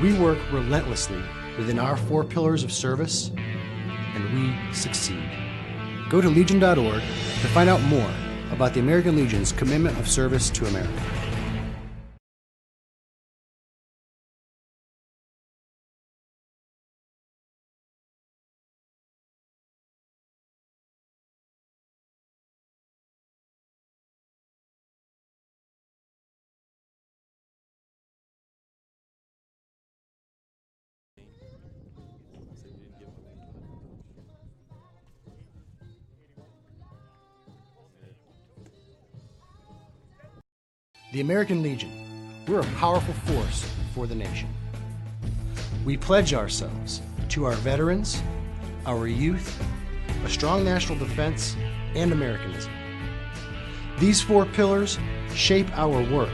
We work relentlessly within our 4 pillars of service, and we succeed. Go to Legion.org to find out more about the American Legion's commitment of service to America. The American Legion, we're a powerful force for the nation. We pledge ourselves to our veterans, our youth, a strong national defense, and Americanism. These 4 pillars shape our work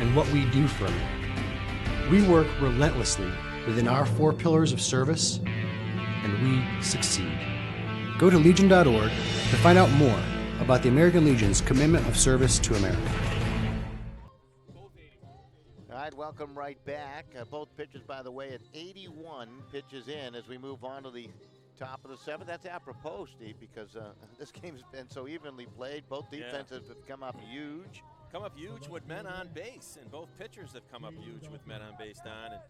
and what we do for America. We work relentlessly within our 4 pillars of service, and we succeed. Go to Legion.org to find out more about the American Legion's commitment of service to America. All right, welcome right back. Both pitches, by the way, at 81 pitches in as we move on to the top of the 7th. That's apropos, Steve, because this game's been so evenly played. Both defenses have come up huge. Come up huge with men on base, and both pitchers have come up huge with men on base, Don. And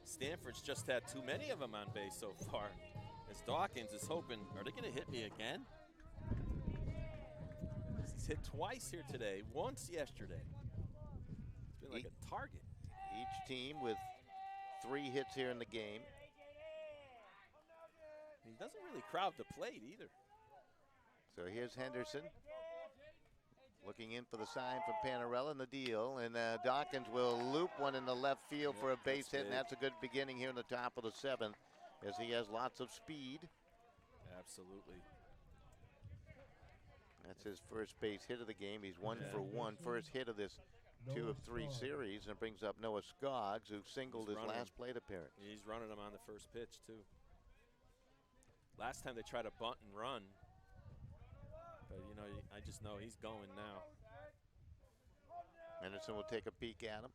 Stanford's just had too many of them on base so far. As Dawkins is hoping, are they going to hit me again? He's hit twice here today, once yesterday. It's been like a target. Each team with 3 hits here in the game. He doesn't really crowd the plate either. So here's Henderson. Looking in for the sign from Panarella in the deal, and Dawkins will loop one in the left field for a base hit, and that's a good beginning here in the top of the 7th, as he has lots of speed. Absolutely. That's his first base hit of the game. He's 1 for 1, first hit of this 2 of 3 series, and brings up Noah Skoggs, who singled his last plate appearance. He's running him on the first pitch, too. Last time they tried to bunt and run, but, you know, I just know he's going now. Henderson will take a peek at him.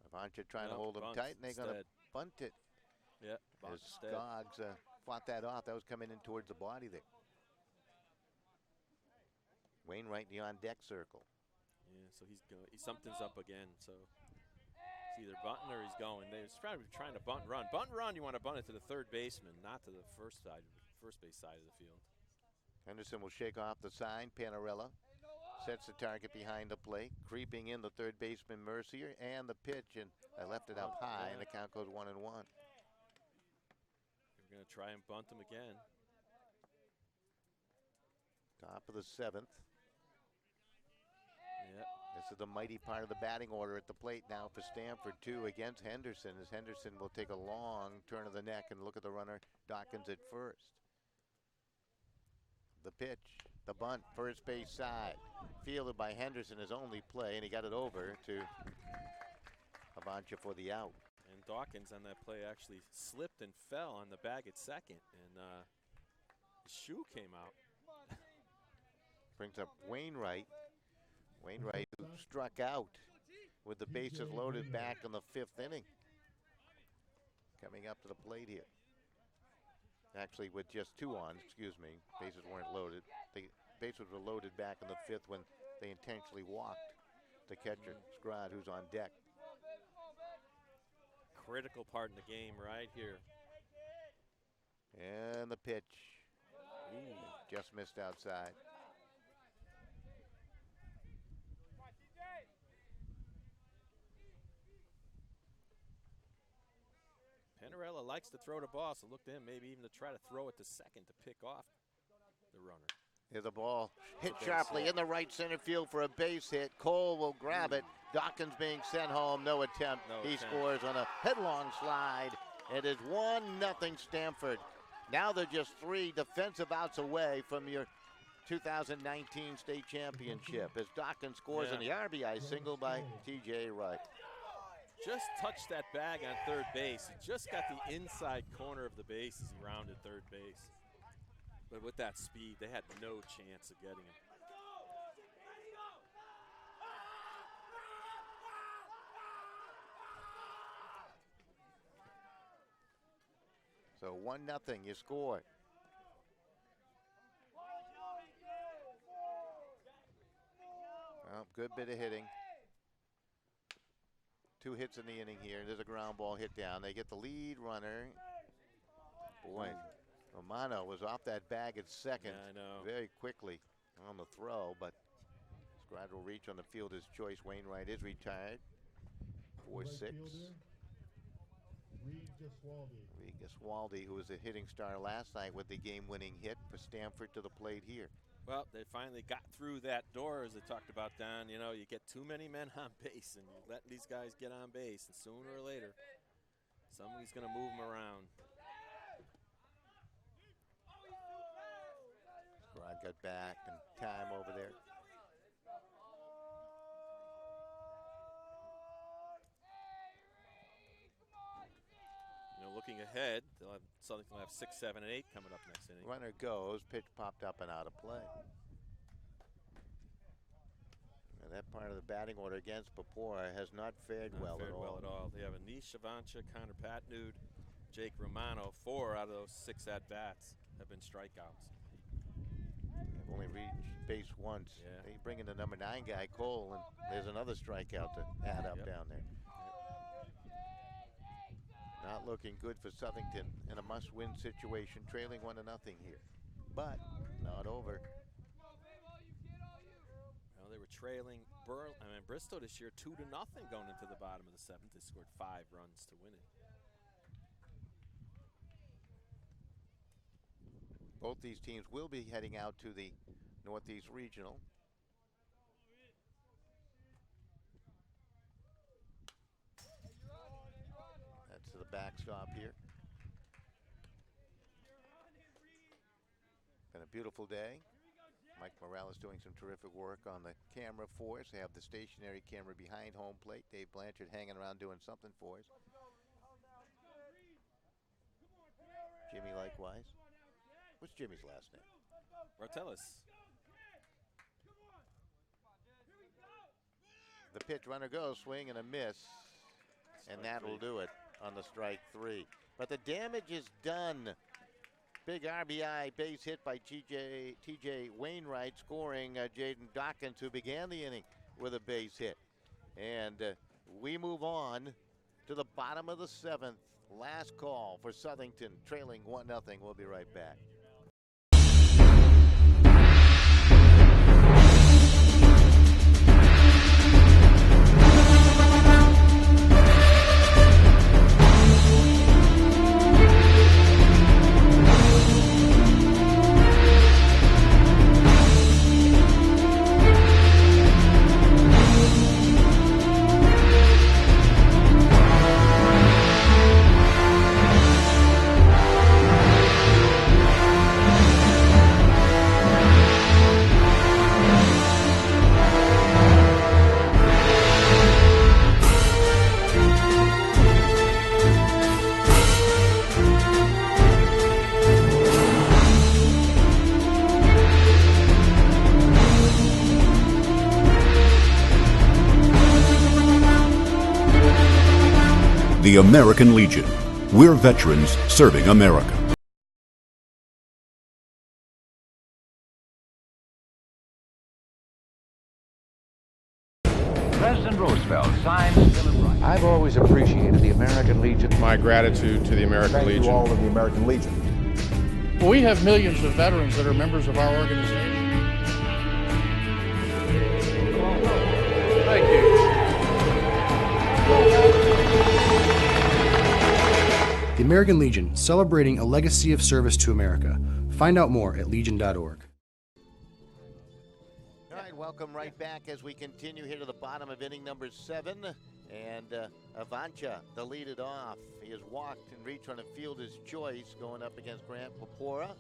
Avancha trying to hold him tight, and they're going to bunt it. Yeah, as Skoggs fought that off. That was coming in towards the body there. Wainwright in the on-deck circle. Yeah, so something's up again. So it's either bunting or he's going. They're probably trying to bunt and run. Bunt and run, you want to bunt it to the third baseman, not to the first base side of the field. Henderson will shake off the sign. Panarella sets the target behind the plate. Creeping in the third baseman Mercier, and the pitch, and I left it up high, and the count goes 1-1. We're going to try and bunt him again. Top of the 7th. Yep. This is the mighty part of the batting order at the plate now for Stamford, too, against Henderson, as Henderson will take a long turn of the neck and look at the runner, Dawkins, at first. The pitch, the bunt, first base side. Fielded by Henderson, his only play, and he got it over to Avancha for the out. And Dawkins on that play actually slipped and fell on the bag at second, and his shoe came out. Brings up Wainwright. Wainwright, who struck out with the bases loaded back in the 5th inning. Coming up to the plate here. Actually, with just 2 on, excuse me. Bases weren't loaded. The bases were loaded back in the 5th when they intentionally walked the catcher, Scrod, who's on deck. Critical part in the game right here. And the pitch. Ooh, just missed outside. Panarella likes to throw the ball, so look to him maybe even to try to throw it to second to pick off the runner. Here's the ball hit sharply in the right center field for a base hit. Cole will grab it. Dawkins being sent home. No attempt. He scores on a headlong slide. It is 1-0 Stamford. Now they're just 3 defensive outs away from your 2019 state championship as Dawkins scores on the RBI single by T.J. Wright. Just touched that bag on third base. He just got the inside corner of the base as he rounded third base. But with that speed, they had no chance of getting him. So 1-0, you score. Well, good bit of hitting. 2 hits in the inning here. There's a ground ball hit down. They get the lead runner. Boy, Romano was off that bag at second very quickly on the throw, but Scrod will reach on the fielder's choice. Wainwright is retired. 4-6. Reed Gaswaldi, who was a hitting star last night with the game-winning hit for Stamford to the plate here. Well, they finally got through that door, as they talked about, Don. You know, you get too many men on base, and you let these guys get on base, and sooner or later, somebody's going to move them around. Rod got back in time over there. You know, looking ahead, Southington will have 6, 7, and 8 coming up next inning. Runner goes, pitch popped up and out of play. And that part of the batting order against Papora has not fared well at all. They have Anish Avancha, Connor Patnude, Jake Romano. 4 out of those 6 at-bats have been strikeouts. They've only reached base once. Yeah. They bring in the number 9 guy, Cole, and there's another strikeout to add up down there. Not looking good for Southington in a must-win situation, trailing 1-0 here. But not over. Well, they were trailing Bristol this year 2-0 going into the bottom of the 7th. They scored 5 runs to win it. Both these teams will be heading out to the Northeast Regional. backstop here. Been a beautiful day. Mike Morales doing some terrific work on the camera for us. They have the stationary camera behind home plate. Dave Blanchard hanging around doing something for us. Jimmy likewise. What's Jimmy's last name? Martellus. The pitch, runner goes, swing and a miss. And that will do it on the strike three. But the damage is done. Big RBI base hit by TJ Wainwright, scoring Jaden Dawkins, who began the inning with a base hit. And we move on to the bottom of the seventh. Last call for Southington, trailing 1-0. We'll be right back. The American Legion. We're veterans serving America. President Roosevelt signed the Bill of Rights. I've always appreciated the American Legion. My gratitude to the American Legion. Thank you all of the American Legion. Well, we have millions of veterans that are members of our organization. Thank you. The American Legion, celebrating a legacy of service to America. Find out more at legion.org. All right, welcome right back as we continue here to the bottom of inning number 7. And Avancha, the lead it off. He has walked and reached on a fielder's choice going up against Grant Papora.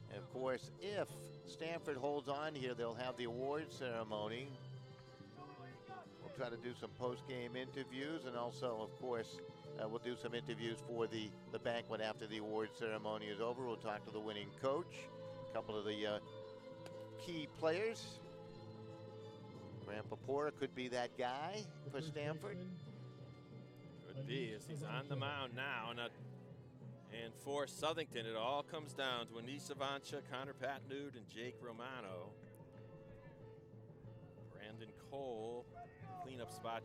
And of course, if Stamford holds on here, they'll have the awards ceremony. We'll try to do some post-game interviews, and also, of course, we'll do some interviews for the banquet after the awards ceremony is over. We'll talk to the winning coach, a couple of the key players. Grant Papora could be that guy for Stamford. Could be, as he's on the mound now. And for Southington, it all comes down to Anis Avancha, Connor Patnude, and Jake Romano. Brandon Cole, cleanup spot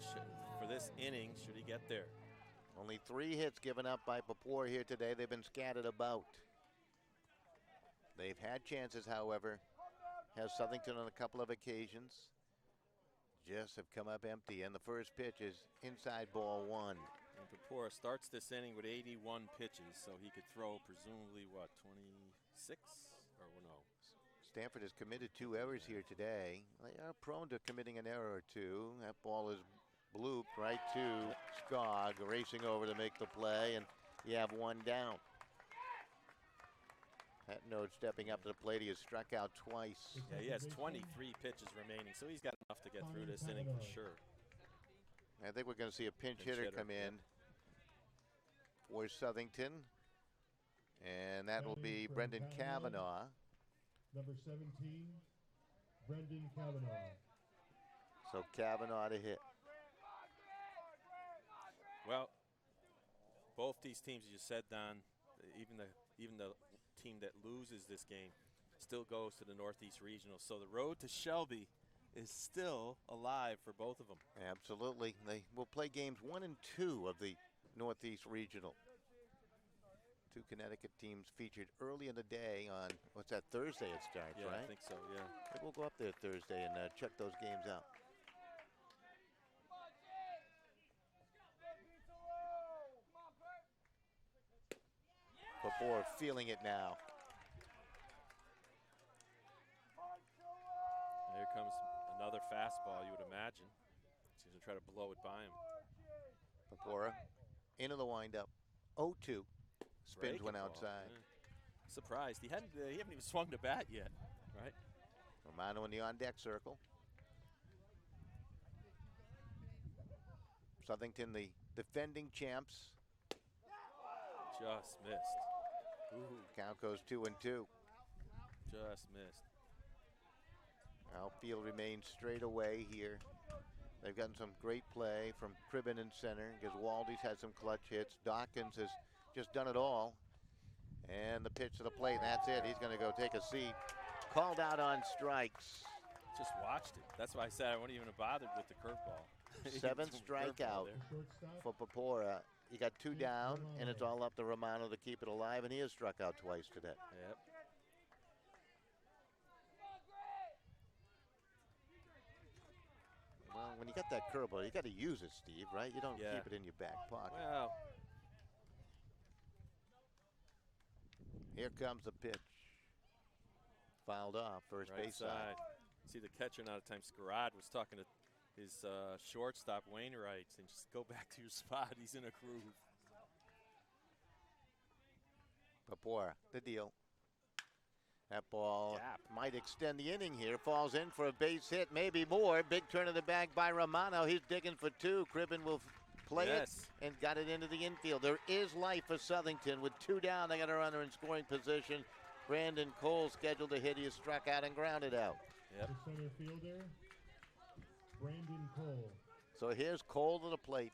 for this inning, should he get there. Only 3 hits given up by Papora here today. They've been scattered about. They've had chances, however. Has Southington on a couple of occasions. Just have come up empty. And the first pitch is inside ball 1. And Papora starts this inning with 81 pitches, so he could throw presumably, what, 26? Or no? Stamford has committed 2 errors here today. They are prone to committing an error or two. That ball is blooped right to Skog, racing over to make the play, and you have 1 down. Hatnode stepping up to the plate. He has struck out twice. Yeah, he has 23 pitches remaining, so he's got enough to get through this inning for sure. I think we're going to see a pinch hitter come in for Southington, and that will be Brendan Kavanaugh. Number 17, Brendan Kavanaugh. So Kavanaugh to hit. Well, both these teams, you said, Don, even the team that loses this game still goes to the Northeast Regional. So the road to Shelby is still alive for both of them. Absolutely. They will play games 1 and 2 of the Northeast Regional. 2 Connecticut teams featured early in the day on, what's that, Thursday it starts, yeah, right? I think so, yeah. Maybe we'll go up there Thursday and check those games out. Papora feeling it now. Here comes another fastball, you would imagine. He's going to try to blow it by him. Papora into the windup. 0-2. Spins Breaking one ball. outside. Yeah. Surprised. He haven't even swung the bat yet, right? Romano in the on-deck circle. Southington, the defending champs. Just missed. Ooh. Count goes 2-2. Just missed. Outfield remains straight away here. They've gotten some great play from Cribben in center. Giswaldi's had some clutch hits. Dawkins has just done it all. And the pitch to the plate, that's it. He's going to go take a seat. Called out on strikes. Just watched it. That's why I said I wasn't even bothered with the curveball. 7th strikeout for Papora. He got 2 down, and it's all up to Romano to keep it alive, and he has struck out twice today. Yep. Well, when you got that curveball, you got to use it, Steve, right? You don't keep it in your back pocket. Well, here comes the pitch. Fouled off, first base side. See the catcher now. At the time, Scarad was talking to his shortstop Wainwright, and just go back to your spot. He's in a groove. Papora, the deal. That ball might extend the inning here. Falls in for a base hit, maybe more. Big turn of the bag by Romano. He's digging for 2. Cribben will play it and got it into the infield. There is life for Southington. With 2 down, they got a runner in scoring position. Brandon Cole scheduled to hit. He is struck out and grounded out. Yep. The center fielder, Brandon Cole. So here's Cole to the plate.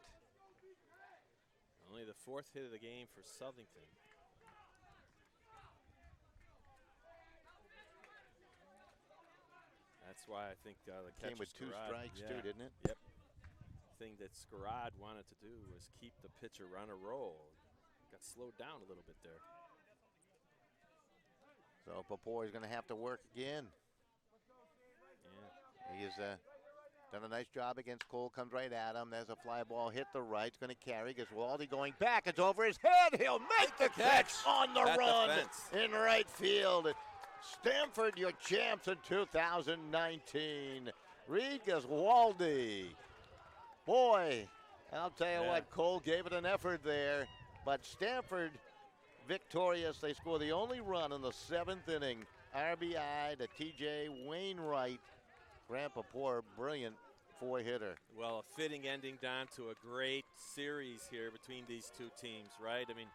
Only the 4th hit of the game for Southington. That's why I think the catcher came with 2 strikes too, didn't it? Yep. The thing that Scarad wanted to do was keep the pitcher on a roll. Got slowed down a little bit there. So Papora is going to have to work again. Yeah. He has done a nice job against Cole. Comes right at him. There's a fly ball hit the right. It's going to carry. Giswaldi going back. It's over his head. He'll make the catch on the run in right field. Stamford, your champs in 2019. Reed Giswaldi. Boy, I'll tell you what, Cole gave it an effort there. But Stamford victorious. They score the only run in the 7th inning. RBI to T.J. Wainwright. Grant Papora, brilliant 4-hitter. Well, a fitting ending, Don, to a great series here between these 2 teams, right? I mean,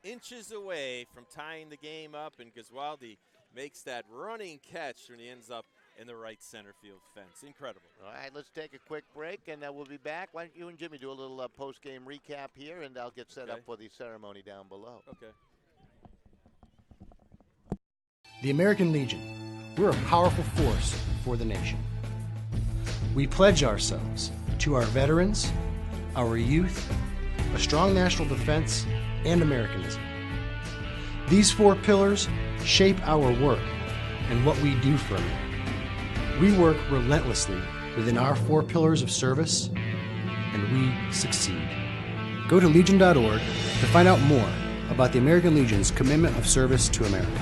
inches away from tying the game up, and Giswaldi makes that running catch when he ends up in the right center field fence. Incredible. All right, let's take a quick break, and we'll be back. Why don't you and Jimmy do a little post-game recap here, and I'll get set up for the ceremony down below. Okay. The American Legion, we're a powerful force for the nation. We pledge ourselves to our veterans, our youth, a strong national defense, and Americanism. These 4 pillars shape our work and what we do for America. We work relentlessly within our 4 pillars of service, and we succeed. Go to Legion.org to find out more about the American Legion's commitment of service to America.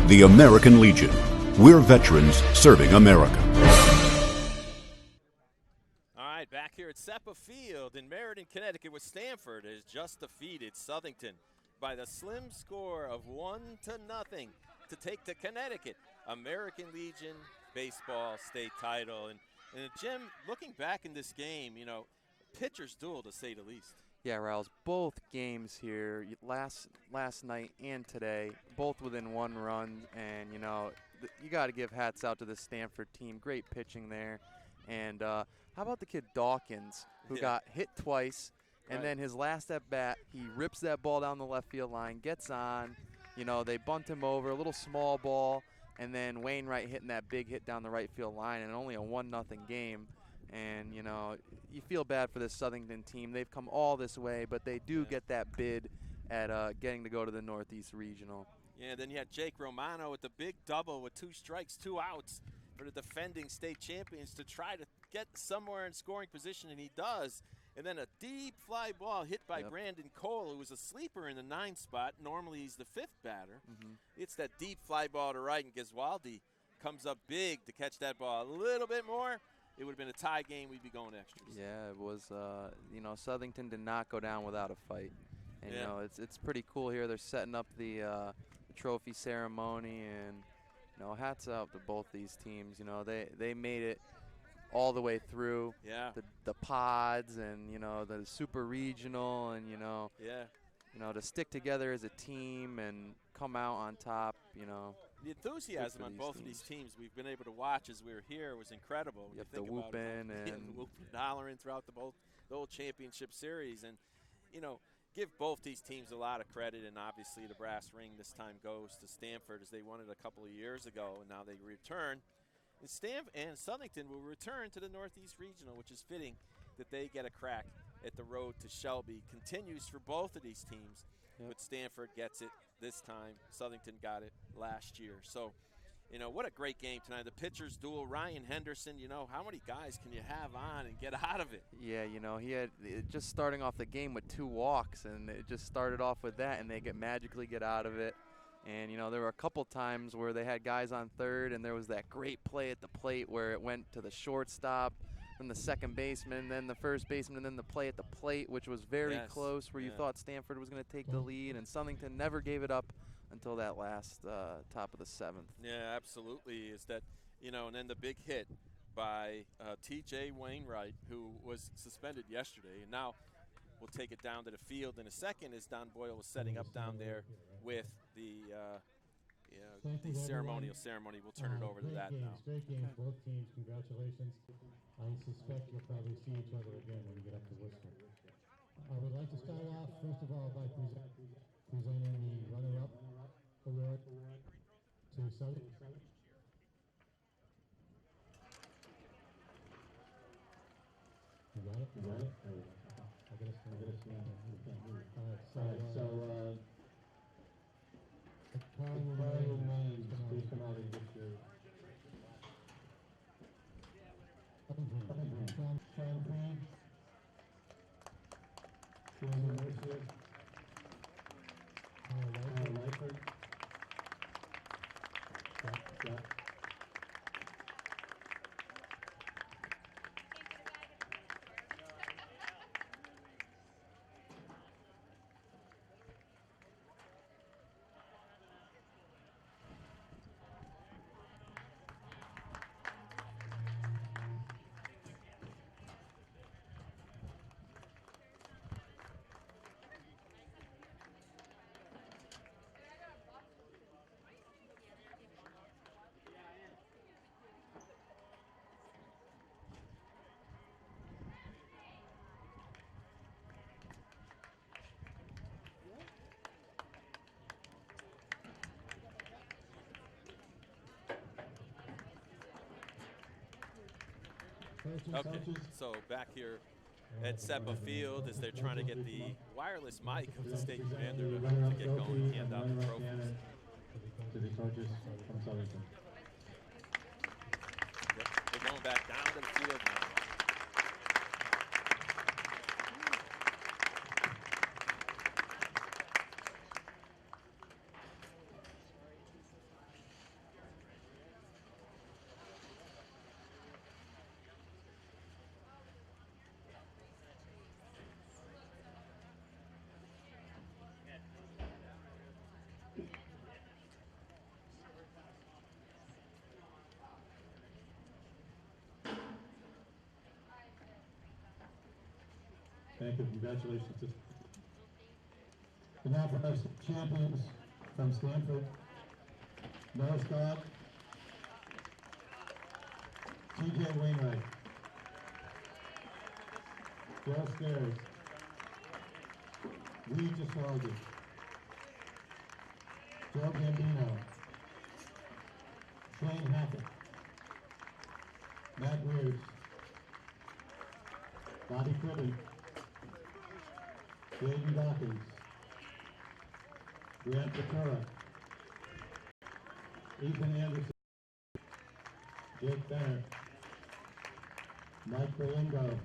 The American Legion. We're veterans serving America. All right, back here at Seppa Field in Meriden, Connecticut, with Stamford has just defeated Southington by the slim score of 1-0 to take the Connecticut American Legion baseball state title. And Jim, looking back in this game, you know, pitcher's duel to say the least. Yeah, Riles, both games here, last night and today, both within 1 run, and, you know, you got to give hats out to the Stamford team. Great pitching there. And how about the kid Dawkins, who got hit twice, and then his last at-bat, he rips that ball down the left field line, gets on, you know, they bunt him over, a little small ball, and then Wainwright hitting that big hit down the right field line, and only a 1-0 game. And, you know, you feel bad for this Southington team. They've come all this way, but they do get that bid at getting to go to the Northeast Regional. Yeah, then you had Jake Romano with the big double with 2 strikes, 2 outs for the defending state champions to try to get somewhere in scoring position, and he does. And then a deep fly ball hit by Brandon Cole, who was a sleeper in the 9 spot. Normally he's the 5th batter. It's that deep fly ball to right, and Giswaldi comes up big to catch that ball a little bit more. It would have been a tie game. We'd be going extras. Yeah, it was, you know, Southington did not go down without a fight. And, you know, it's pretty cool here. They're setting up the trophy ceremony, and, you know, hats out to both these teams. You know, they made it all the way through. Yeah. The pods and, you know, the super regional, and, you know, to stick together as a team and come out on top, you know. The enthusiasm on both of these teams we've been able to watch as we were here was incredible. You have the whooping and whooping and hollering throughout the whole championship series. And, you know, give both these teams a lot of credit, and obviously the brass ring this time goes to Stamford, as they won it a couple of years ago, and now they return. And Southington will return to the Northeast Regional, which is fitting that they get a crack at the road to Shelby. Continues for both of these teams, but Stamford gets it this time. Southington got it last year. So, you know, what a great game tonight. The pitchers duel, Ryan Henderson, you know, how many guys can you have on and get out of it? Yeah, you know, he had just starting off the game with 2 walks, and it just started off with that, and they magically get out of it. And, you know, there were a couple times where they had guys on third, and there was that great play at the plate where it went to the shortstop, then the second baseman, then the first baseman, and then the play at the plate, which was very close, where you thought Stamford was going to take the lead, and Southington never gave it up until that last top of the 7th. Yeah, absolutely. Is that, you know, and then the big hit by T.J. Wainwright, who was suspended yesterday, and now we'll take it down to the field in a second, as Don Boyle was setting up down there with the ceremonial ceremony. We'll turn it over to that now. Great games, both teams. Congratulations. I suspect you'll probably see each other again when you get up to Worcester. I would like to start off, first of all, by presenting the runner-up award to Southern. You got it? You got it? I gotta stand up. So, Carl Remains, please come out and get your... Sean Green. Susan Mercier. Kyle Lightford. Yeah. Okay, so back here at SEPA Field, as they're trying to get the wireless mic of the state commander to get going and hand out the trophies. To the coaches from Southington. They're going back down to the field now. Thank you. Congratulations. And now for our champions from Stamford, Noah Scott, T.J. Wainwright, Joe Stairs, Reed Giswaldi, Joe Gambino, Shane Hackett, Matt Weirds, Bobby Cribbin, Jaden Dawkins, Grant Ventura, Ethan Anderson, Jake Bennett, Mike Belingo,